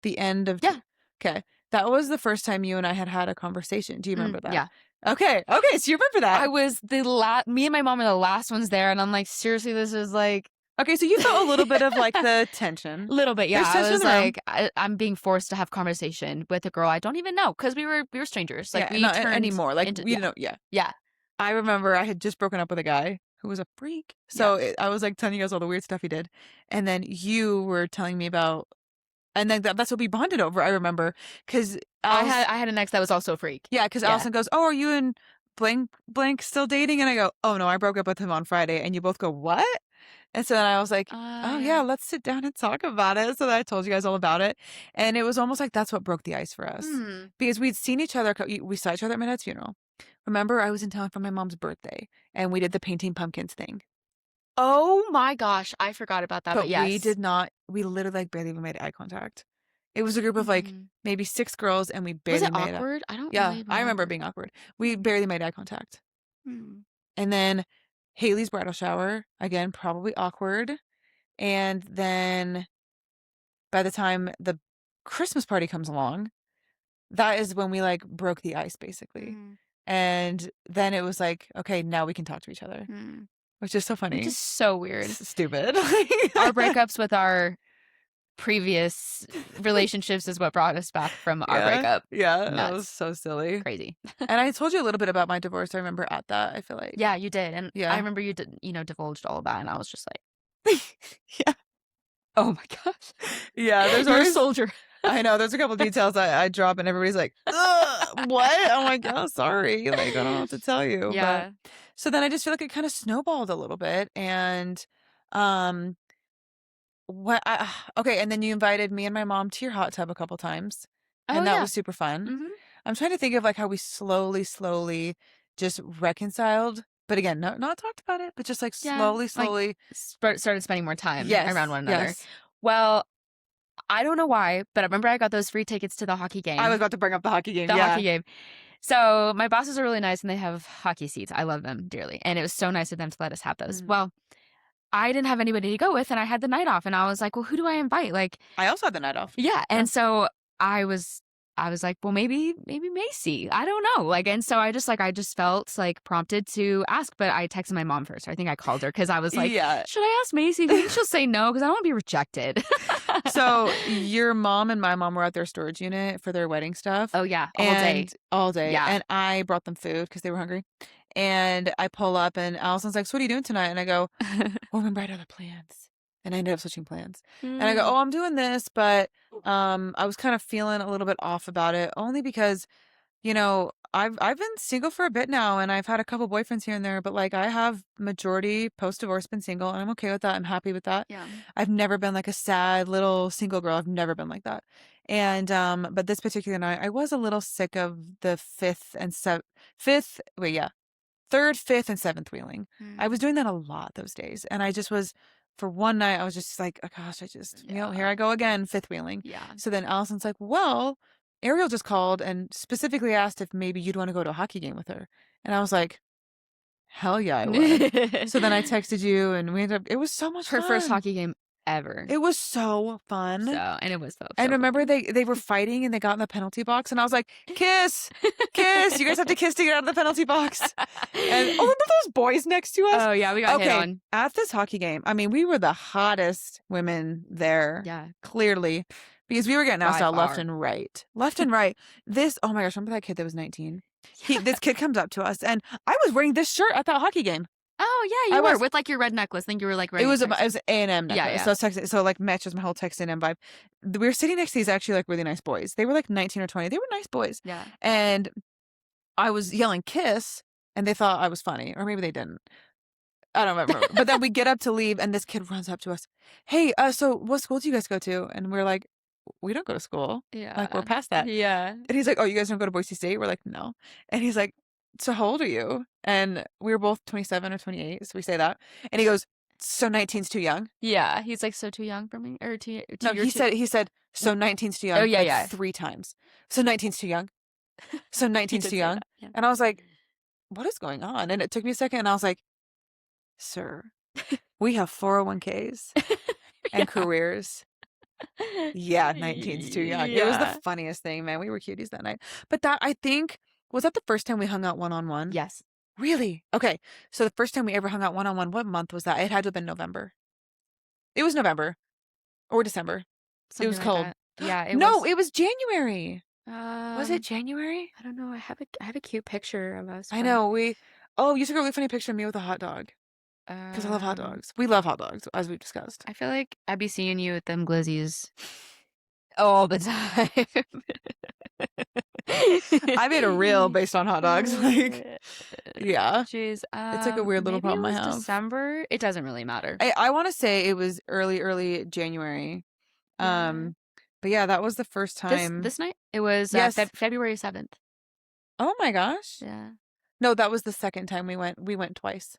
The end of. Yeah. Okay. That was the first time you and I had a conversation. Do you remember that? Yeah. Okay. So you remember that? I was me and my mom were the last ones there, and I'm like, seriously, this is like. Okay, so you felt a little bit of like the tension. Little bit, yeah. There's I tension was in the room. like, I'm being forced to have conversation with a girl I don't even know, because we were strangers. Like, we not turned anymore. Like, into, we didn't know. Yeah. Yeah. I remember I had just broken up with a guy who was a freak. So I was like telling you guys all the weird stuff he did. And then you were telling me about, and then that's what we bonded over, I remember. Because I had an ex that was also a freak. Yeah, because Allison goes, oh, are you and blank still dating? And I go, oh, no, I broke up with him on Friday. And you both go, what? And so then I was like, oh, yeah, let's sit down and talk about it. So then I told you guys all about it. And it was almost like that's what broke the ice for us. Because we'd seen each other. We saw each other at my dad's funeral. Remember, I was in town for my mom's birthday, and we did the painting pumpkins thing. Oh, my gosh. I forgot about that. But yes. We did not. We literally like barely even made eye contact. It was a group of like maybe 6 girls, and we barely made Was it awkward? I don't Yeah, really I remember it being awkward. We barely made eye contact. And then Haley's bridal shower, again, probably awkward. And then by the time the Christmas party comes along, that is when we like broke the ice, basically. And then it was like, okay, now we can talk to each other, which is so funny. Which is so weird. Stupid. Our breakups with our previous relationships is what brought us back from our breakup. Yeah, that was so silly. Crazy. And I told you a little bit about my divorce. I remember at that, I feel like. Yeah, you did. And I remember you did, divulged all of that, and I was just like, yeah. Oh my gosh. Yeah, there's always a soldier. I know, there's a couple details I drop, and everybody's like, what? I'm like, oh, sorry. Like, I don't know what to tell you. Yeah. But, so then I just feel like it kind of snowballed a little bit. And and then you invited me and my mom to your hot tub a couple times. And that was super fun. I'm trying to think of like how we slowly just reconciled. But again, not talked about it, but just like slowly. Like, started spending more time around one another. Yes. Well, I don't know why, but I remember I got those free tickets to the hockey game. I was about to bring up the hockey game. Hockey game. So my bosses are really nice, and they have hockey seats. I love them dearly. And it was so nice of them to let us have those. Well, I didn't have anybody to go with, and I had the night off, and I was like, well, who do I invite? Like, I also had the night off. Yeah. And so I was like, well, maybe Macy. I don't know. Like, and so I just felt like prompted to ask, but I texted my mom first. I think I called her because I was like, should I ask Macy? I think she'll say no, because I don't want to be rejected. So your mom and my mom were at their storage unit for their wedding stuff. Oh yeah, all day. Yeah. And I brought them food because they were hungry. And I pull up, and Allison's like, so what are you doing tonight? And I go, oh, remember I had other plans. And I ended up switching plans. And I go, oh, I'm doing this, but I was kind of feeling a little bit off about it, only because, I've been single for a bit now, and I've had a couple boyfriends here and there, but like I have majority post-divorce been single, and I'm okay with that. I'm happy with that. Yeah. I've never been like a sad little single girl. I've never been like that. And but this particular night, I was a little sick of the third, fifth, and seventh wheeling. I was doing that a lot those days, and I just was. For one night, I was just like, oh gosh, I just, here I go again, fifth wheeling. Yeah. So then Allison's like, well, Ariel just called and specifically asked if maybe you'd want to go to a hockey game with her. And I was like, hell yeah, I would. So then I texted you, and we ended up, it was so much fun. Her first hockey game ever. It was so fun. And it was so And remember they were fighting, and they got in the penalty box, and I was like, kiss. You guys have to kiss to get out of the penalty box. And remember those boys next to us? Oh yeah, we got hit on. At this hockey game, I mean, we were the hottest women there. Yeah. Clearly. Because we were getting asked out left and right. Oh my gosh, remember that kid that was 19? This kid comes up to us, and I was wearing this shirt at that hockey game. Oh Oh yeah, I you were was. with like your red necklace. I think you were like It wearing was a a A&M necklace. Yeah, yeah. So I was texting, so like matches my whole text A&M vibe. We were sitting next to these actually like really nice boys. They were like 19 or 20. They were nice boys. Yeah. And I was yelling kiss and they thought I was funny, or maybe they didn't. I don't remember. But then we get up to leave and this kid runs up to us. Hey, so what school do you guys go to? And we're like, we don't go to school. Like we're Yeah. past that. Yeah. And he's like, oh, you guys don't go to Boise State? We're like, no. And he's like, so how old are you? And we were both 27 or 28. So we say that. And he goes, so 19's too young? Yeah. He's like, so too young for me? Or No, you're he said, so 19's too young. Oh, yeah, like yeah. 3 times. So 19's too young. So He 19's did too say young. that, yeah. And I was like, what is going on? And it took me a second and I was like, sir, we have 401ks and careers. Yeah, 19's too young. It was the Yeah. funniest thing, man. We were cuties that night. But that, I think, was that the first time we hung out one-on-one? Yes. Really? Okay. So the first time we ever hung out one-on-one, what month was that? It had to have been November. It was November or December. Something it was like cold. that. Yeah, No, it was January. Was it um, January? I don't know. I have a cute picture of us. I know. Oh, you took a really funny picture of me with a hot dog. From, Because I love hot dogs. We love hot dogs, as we've discussed. I feel like I'd be seeing you with them glizzies all the time. I made a reel based on hot dogs. Like, yeah. Jeez. It's like a weird little maybe problem I it was have. December. It doesn't really matter. I want to say it was early January. Yeah. But yeah, that was the first time. This night? It was Yes. February 7th. Oh my gosh. Yeah. No, that was the second time we went. We went twice.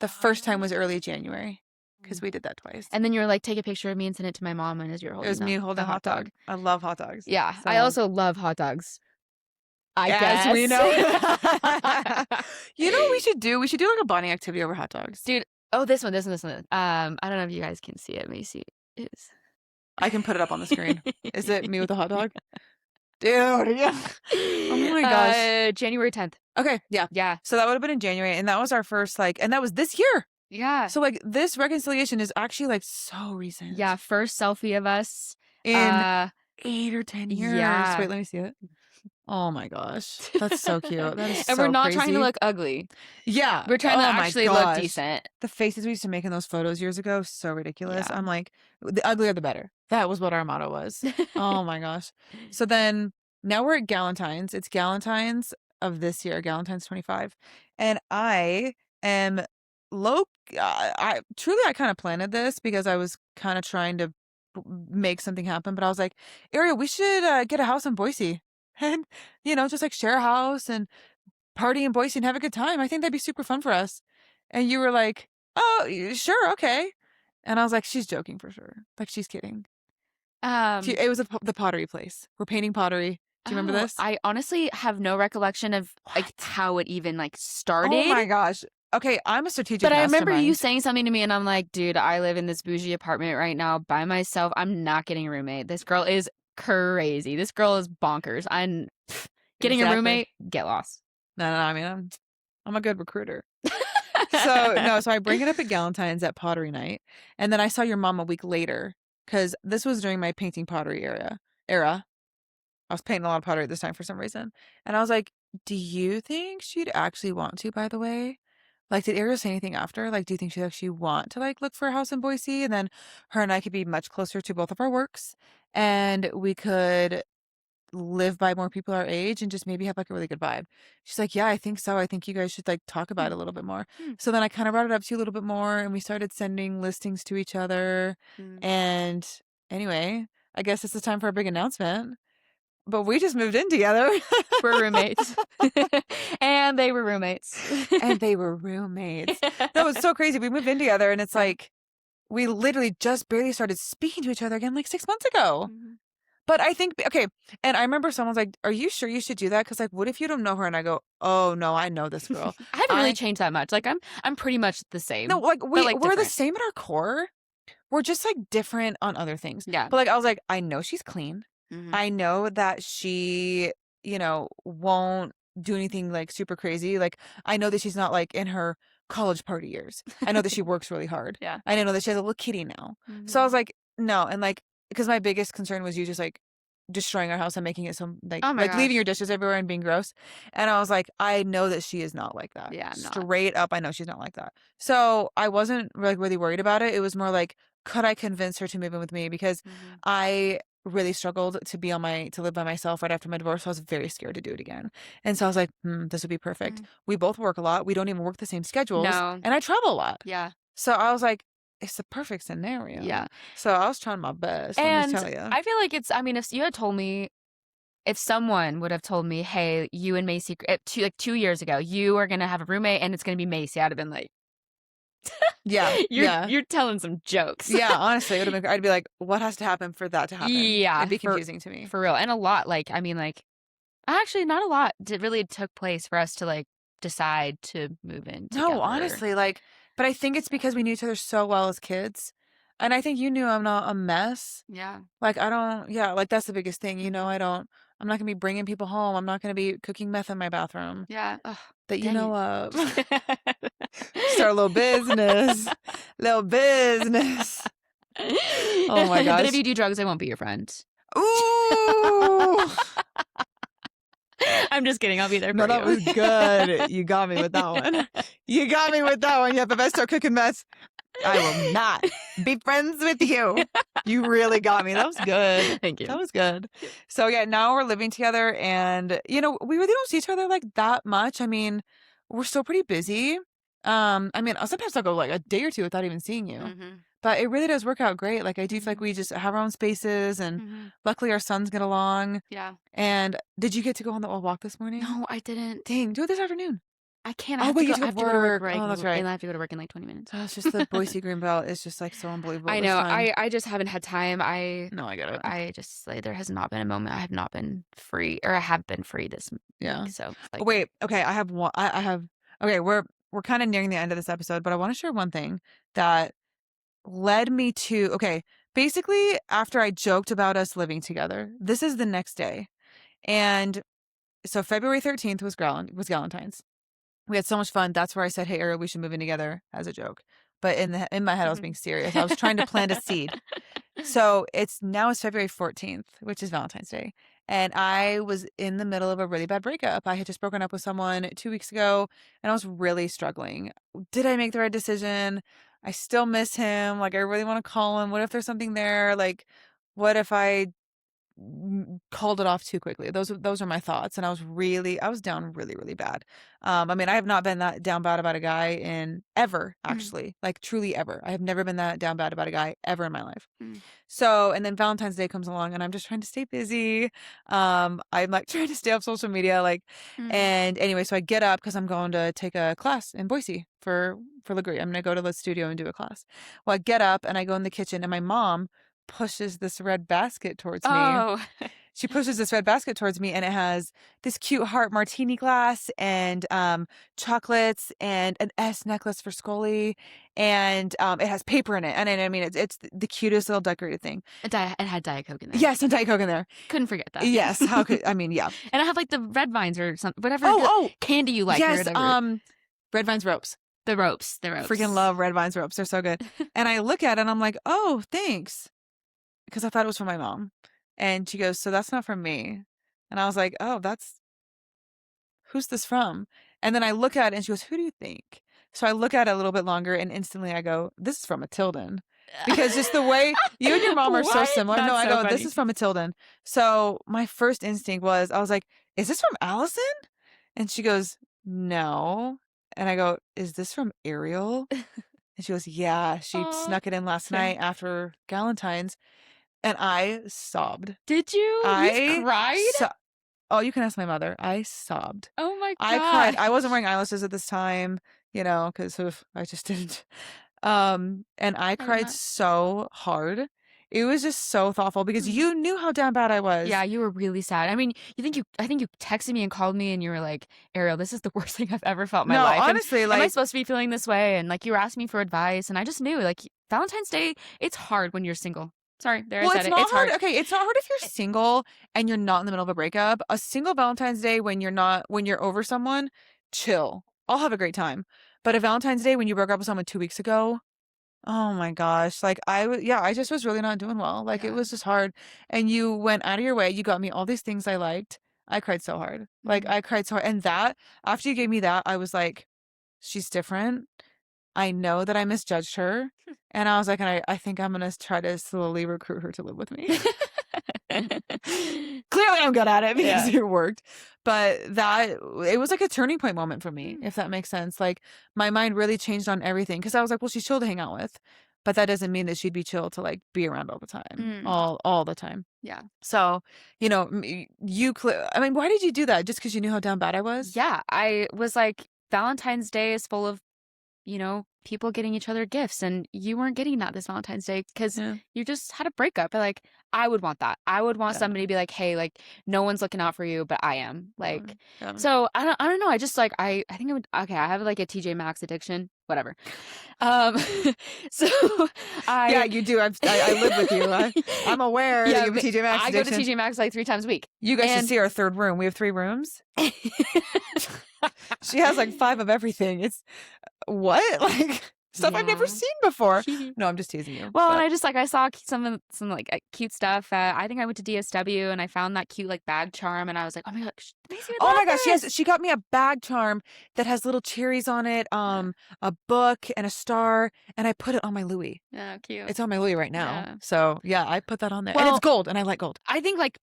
The first time was early January because we did that twice. And then you were like, take a picture of me and send it to my mom, and as you're holding It was me holding the a hot dog. I love hot dogs. Yeah, So, I also love hot dogs. I as guess. we know. You know what we should do? We should do like a bonding activity over hot dogs. Dude. Oh, this one. I don't know if you guys can see it. Let me see. It's... I can put it up on the screen. Is it me with a hot dog? Dude, yeah. Oh my gosh. January 10th. Okay, yeah. Yeah. So that would have been in January, and that was our first, like, and that was this year. Yeah. So, like, this reconciliation is actually, like, so recent. Yeah, first selfie of us. In 8 or 10 years. Yeah. Wait, let me see it. Oh my gosh. That's so cute. That is And so we're not crazy. trying to look ugly. Yeah. We're trying to Oh my actually look gosh. decent. The faces we used to make in those photos years ago, so ridiculous. Yeah. I'm like, the uglier the better. That was what our motto was. Oh my gosh. So then now we're at Galentine's. It's Galentine's of this year, Galentine's 25. And I am I kind of planted this because I was kind of trying to make something happen, but I was like, Ariel, we should get a house in Boise and, just like share a house and party in Boise and have a good time. I think that'd be super fun for us. And you were like, oh, sure. Okay. And I was like, she's joking for sure. Like, she's kidding. It was the pottery place. We're painting pottery. Do you remember this? I honestly have no recollection of like how it even like started. Oh my gosh. Okay, I'm a strategic But I mastermind. remember you saying something to me and I'm like, dude, I live in this bougie apartment right now by myself. I'm not getting a roommate. This girl is crazy. This girl is bonkers. I'm getting a roommate, get lost. No, I mean, I'm a good recruiter. So I bring it up at Galentine's at pottery night. And then I saw your mom a week later because this was during my painting pottery era. I was painting a lot of pottery at this time for some reason. And I was like, do you think she'd actually want to, by the way? Like, did Ariel say anything after? Like, do you think she'd actually want to, like, look for a house in Boise? And then her and I could be much closer to both of our works. And we could live by more people our age and just maybe have, like, a really good vibe. She's like, yeah, I think so. I think you guys should, like, talk about it a little bit more. So then I kind of brought it up to you a little bit more. And we started sending listings to each other. And anyway, I guess it's the time for a big announcement. But we just moved in together. We're roommates. And they were roommates. And they were roommates. No, it's so crazy. We moved in together and it's like we literally just barely started speaking to each other again like 6 months ago. But I think, okay, and I remember someone's like, are you sure you should do that? Because, like, what if you don't know her? And I go, oh, no, I know this girl. I haven't really changed that much. Like, I'm pretty much the same. No, like, we're different. the same at our core. We're just, like, different on other things. Yeah. But, like, I was like, I know she's clean. I know that she, won't do anything, like, super crazy. Like, I know that she's not, like, in her college party years. I know that she works really hard. Yeah. I know that she has a little kitty now. So I was like, no. And, like, because my biggest concern was you just, like, destroying our house and making it so Oh my leaving your gosh. dishes everywhere and being gross. And I was like, I know that she is not like that. Yeah, I'm not. Straight up, I know she's not like that. So I wasn't like really worried about it. It was more like, could I convince her to move in with me? Because Mhm. I really struggled to live by myself right after my divorce. So I was very scared to do it again. And so I was like, this would be perfect. Mhm. We both work a lot. We don't even work the same schedules. No. And I travel a lot. Yeah. So I was like, it's the perfect scenario. Yeah. So I was trying my best, let me And tell you. I feel like I mean, if you had told me, if someone would have told me, hey, you and Macy, 2 years ago, you are going to have a roommate and it's going to be Macy, I'd have been like, Yeah, yeah. you're telling some jokes. Yeah, honestly, it would have been I'd be like, "What has to happen for that to happen?" Yeah, It'd be confusing to me. for real. And a lot, like, I mean, like, actually, not a lot really took place for us to, like, decide to move in No, together. honestly, but I think it's because we knew each other so well as kids, and I think you knew I'm not a mess. Yeah. Like, I don't yeah, like, that's the biggest thing, Mhm. I'm not gonna be bringing people home, I'm not gonna be cooking meth in my bathroom Yeah. Ugh, that you dang know it. of. Start a little business. Little business. Oh my But if gosh. you do drugs, I won't be your friend. Ooh! I'm just kidding. I'll be there No, for that you. was good. You got me with that one. You got me with that one. Yeah, if I start cooking mess, I will not be friends with you. You really got me. That was good. Thank you. That was good. So yeah, now we're living together and we really don't see each other like that much. I mean, we're still pretty busy. I mean, sometimes I'll go like a day or two without even seeing you. Mhm. But it really does work out great. Like I do feel like Mhm. we just have our own spaces and Mhm. luckily our sons get along. Yeah. And did you get to go on the walk this morning? No, I didn't. Dang, do it this afternoon. I can't. I Oh, have wait, to you go. have I to have go to to go to work work. Oh, that's right. and I have to go to work in like 20 minutes. Oh, it's just the Boise Greenbelt is just like so unbelievable I this know. time. I just haven't had time. No, I get it. I just like there has not been a moment I have not been free, or I have been free this Yeah. week. So Oh, wait. Okay, I have one. I have. Okay, we're kind of nearing the end of this episode, but I want to share one thing that led me to. Okay, basically, after I joked about us living together, this is the next day, and so February 13th was Valentine's. We had so much fun. That's where I said, "Hey, Ariel, we should move in together," as a joke. But in my head, I was being serious. I was trying to plant a seed. So it's February 14th, which is Valentine's Day. And I was in the middle of a really bad breakup. I had just broken up with someone 2 weeks ago and I was really struggling. Did I make the right decision? I still miss him. Like, I really want to call him. What if there's something there? Like, what if I called it off too quickly? Those are my thoughts. And I was down really, really bad. I mean, I have not been that down bad about a guy in ever, Mm, actually, like truly ever. I have never been that down bad about a guy ever in my life. mm, So, and then Valentine's Day comes along and I'm just trying to stay busy. I'm like trying to stay off social media, mm. and anyway, so I get up because I'm going to take a class in Boise for Liguri. I'm going to go to the studio and do a class. Well, I get up and I go in the kitchen and my mom pushes this red basket towards me. Oh, She pushes this red basket towards me and it has this cute heart martini glass and chocolates and an S necklace for Scully and it has paper in it. And I mean it's the cutest little decorated thing. it had Diet Coke in there. Yes, and Diet Coke in there. Couldn't forget that. Yes, how could I mean, yeah. And I have like the red vines or something, whatever Oh, candy you like or yes, whatever. Red Vines ropes. The ropes. Freaking love Red Vines ropes. They're so good. And I look at it and I'm like, "Oh, thanks." Because I thought it was from my mom. And she goes, "So that's not from me." And I was like, "Oh, that's who's this from?" And then I look at it and she goes, "Who do you think?" So I look at it a little bit longer and instantly I go, "This is from Matildan." Because just the way you and your mom are so What? similar. No, That's I so go, "This funny. is from Matildan." So my first instinct was, I was like, "Is this from Allison?" And she goes, "No." And I go, "Is this from Ariel?" And she goes, "Yeah, she Aw. snuck it in last night after Galentine's." And I sobbed. Did you? You I cried? so Oh, you can ask my mother. I sobbed. Oh my I cried. I wasn't gosh. wearing eyelashes at this time, because I just didn't. And I I did cried not. so hard. It was just so thoughtful because Mm. you knew how down bad I Yeah, was. you were really sad. I mean, I think you texted me and called me and you were like, Ariel, this is the worst thing I've ever felt in my No, life. And honestly, am I supposed to be feeling this way? And like you were asking me for advice and I just knew like Valentine's Day, it's hard when you're single. Sorry, there I well, said it's it. not It's hard. hard. Okay, it's not hard if you're single and you're not in the middle of a breakup. A single Valentine's Day when you're over someone, chill. I'll have a great time. But a Valentine's Day when you broke up with someone 2 weeks ago, Oh my gosh. Like I just was really not doing well. Like it Yeah. was just hard. And you went out of your way. You got me all these things I liked. I cried so hard. Like Mhm. I cried so hard. And that, after you gave me that, I was like, she's different. I know that I misjudged her. And I was like, and I think I'm gonna try to slowly recruit her to live with me. Clearly I'm good at it because Yeah. it worked. But it was like a turning point moment for me, Mm. if that makes sense. Like my mind really changed on everything because I was like, well, she's chill to hang out with, but that doesn't mean that she'd be chill to like be around all the time, Mm. all the time. Yeah. So, I mean, why did you do that? Just because you knew how down bad I was? Yeah. I was like, Valentine's Day is full of, people getting each other gifts, and you weren't getting that this Valentine's Day because Yeah. you just had a breakup. But like, I would want that. I would want Yeah. somebody to be like, hey, like, no one's looking out for you, but I am. Like, Yeah. so I don't know. I just like I think I would okay, I have like a TJ Maxx addiction. Whatever. Um so Yeah, I you do. I live with you. I'm aware that yeah, you have a TJ Maxx I go to addiction. TJ Maxx like 3 times a week. You guys should And see our third room. We have 3 rooms. She has like 5 of everything. It's what? Like stuff I've never Yeah. seen before. No, I'm just teasing you. Well, and But I just like I saw some like cute stuff. I think I went to DSW and I found that cute like bag charm, and I was like, oh my gosh, Macy would oh love my gosh, this. she got me a bag charm that has little cherries on it, a book and a star, and I put it on my Louis. Yeah, cute. It's on my Louis right now. Yeah. So yeah, I put that on there. And Well, it's gold, and I like gold. I think like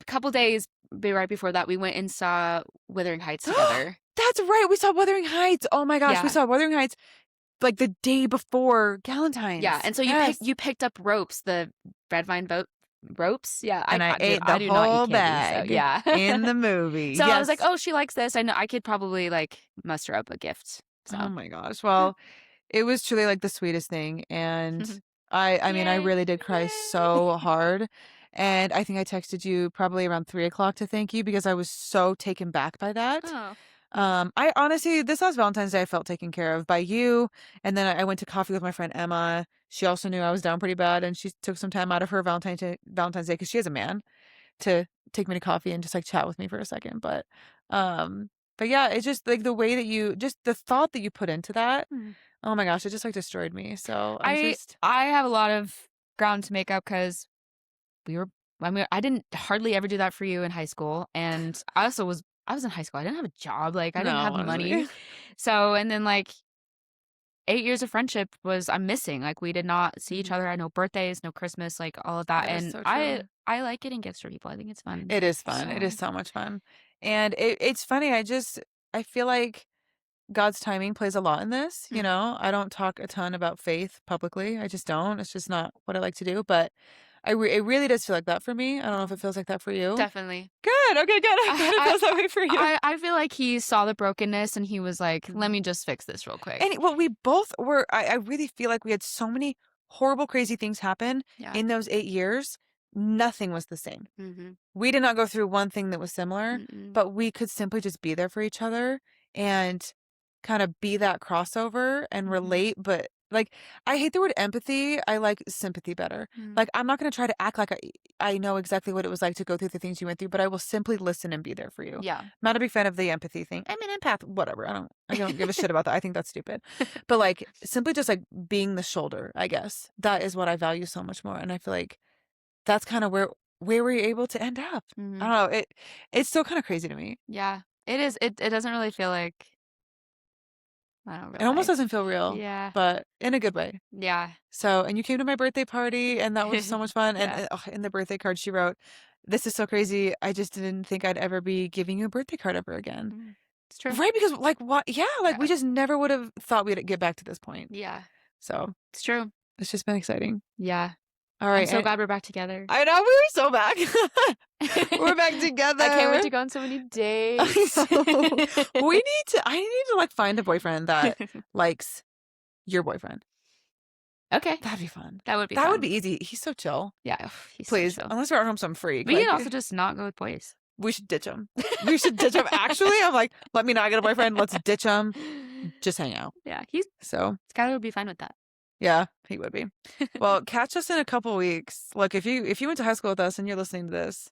a couple days right before that, we went and saw Wuthering Heights together. That's right. We saw Wuthering Heights. Oh my gosh, we Yeah. saw Wuthering Heights like the day before Galentine's. Yeah, and so Yes. you picked up ropes, the red vine boat ropes. Yeah, And I ate I the do not whole eat candy, bag so yeah. in the movie. So I was like, Yes. oh, she likes this. I know I could probably like muster up a gift. So Oh my gosh. Well, it was truly like the sweetest thing. And I mean, I Yay. really did cry so hard. And I think I texted you probably around 3 o'clock to thank you because I was so taken back by that. Oh. I honestly, this last Valentine's Day, I felt taken care of by you. And then I went to coffee with my friend Emma. She also knew I was down pretty bad, and she took some time out of her Valentine's Day because she has a man to take me to coffee and just like chat with me for a second. But yeah, it's just like the way that just the thought that you put into that. Oh my gosh, it just like destroyed me. So I have a lot of ground to make up because I didn't hardly ever do that for you in high school, and I was in high school. I didn't have a job. Like I didn't No, have honestly. money. So and then like 8 years of friendship I'm missing. Like we did not see each other. I had no birthdays, no Christmas, like all of that. That is And so I true. I like getting gifts for people. I think it's fun. It is fun. It is So so much fun. And it's funny. I feel like God's timing plays a lot in this. You know, I don't talk a ton about faith publicly. I just don't. It's just not what I like to do. But it really does feel like that for me. I don't know if it feels like that for you. definitely. Good. Okay, good. I'm glad it feels that way for you. I feel like he saw the brokenness and he was like, let me just fix this real quick. And well, we both were. I really feel like we had so many horrible, crazy things happen Yeah. in those 8 years. Nothing was the same. We did not go through one thing that was similar, but we could simply just be there for each other and kind of be that crossover and relate. But like, I hate the word empathy. I like sympathy better. Like, I'm not going to try to act like I know exactly what it was like to go through the things you went through, but I will simply listen and be there for you. Yeah. I'm not a big fan of the empathy thing. I'm an empath, whatever. I don't give a shit about that. I think that's stupid. But like, simply just like being the shoulder, I guess. That is what I value so much more. And I feel like that's kind of where we're able to end up. I don't know. It's still kind of crazy to me. Yeah. It is. It doesn't really feel like I don't It almost realize. doesn't feel real. Yeah. But in a good way. Yeah. So, and you came to my birthday party, and that was so much fun. Yeah. And in the birthday card, she wrote, "This is so crazy. I just didn't think I'd ever be giving you a birthday card ever again." It's true. Right? Because like what? Yeah, like we Yeah. just never would have thought we'd get back to this point. Yeah. So It's true. it's just been exciting. Yeah. All I'm right. so glad we're back together. I know, we were so back. We're back together. I can't wait to go on so many dates. I need to like find a boyfriend that likes your boyfriend. Okay. That'd be fun. That would be That fun. would be easy. He's so chill. Yeah. He's Please, so chill. unless we're at home some freak. We like, can also just not go with boys. we should ditch him. We should ditch him. Actually, I'm like, let me not get a boyfriend. Let's ditch him. Just hang out. Yeah. So Skylar would be fine with that. yeah, he would be. Well, catch us in a couple weeks. Look, if you went to high school with us and you're listening to this,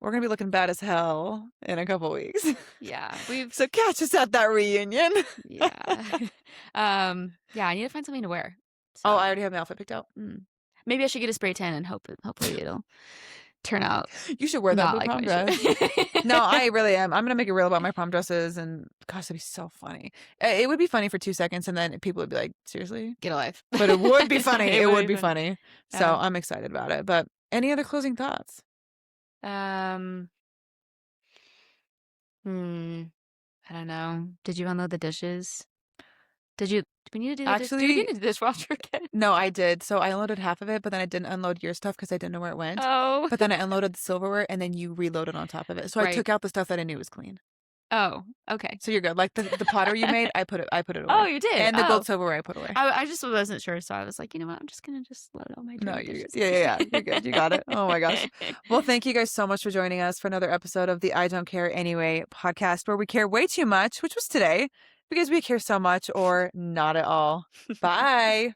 we're gonna be looking bad as hell in a couple weeks. Yeah. So catch us at that reunion. Yeah. Yeah, I need to find something to wear. So. Oh, I already have my outfit picked out. Maybe I should get a spray tan and hopefully it'll turn out. You should wear that not blue like prom my dress. shit. No, I really am. I'm gonna make it real about my prom dresses, and gosh, that'd be so funny. It would be funny for 2 seconds, and then people would be like, "Seriously?" Get a life. But it would be funny. It would be funny. funny. So I'm excited about it. But any other closing thoughts? I don't know. Did you unload the dishes? Do we need to do the Actually, do we need the dishwasher again? No, I did. So I unloaded half of it, but then I didn't unload your stuff because I didn't know where it went. Oh. But then I unloaded the silverware, and then you reloaded on top of it. So I Right. took out the stuff that I knew was clean. Oh, okay. So you're good. Like the pottery you made, I put it away. Oh, you did? And the gold silverware I put away. I just wasn't sure, so I was like, you know what? I'm just gonna load all my No, dirty you're dishes. yeah. You're good. You got it. Oh my gosh. Well, thank you guys so much for joining us for another episode of the I Don't Care Anyway podcast, where we care way too much, which was today, because we care so much or not at all. Bye.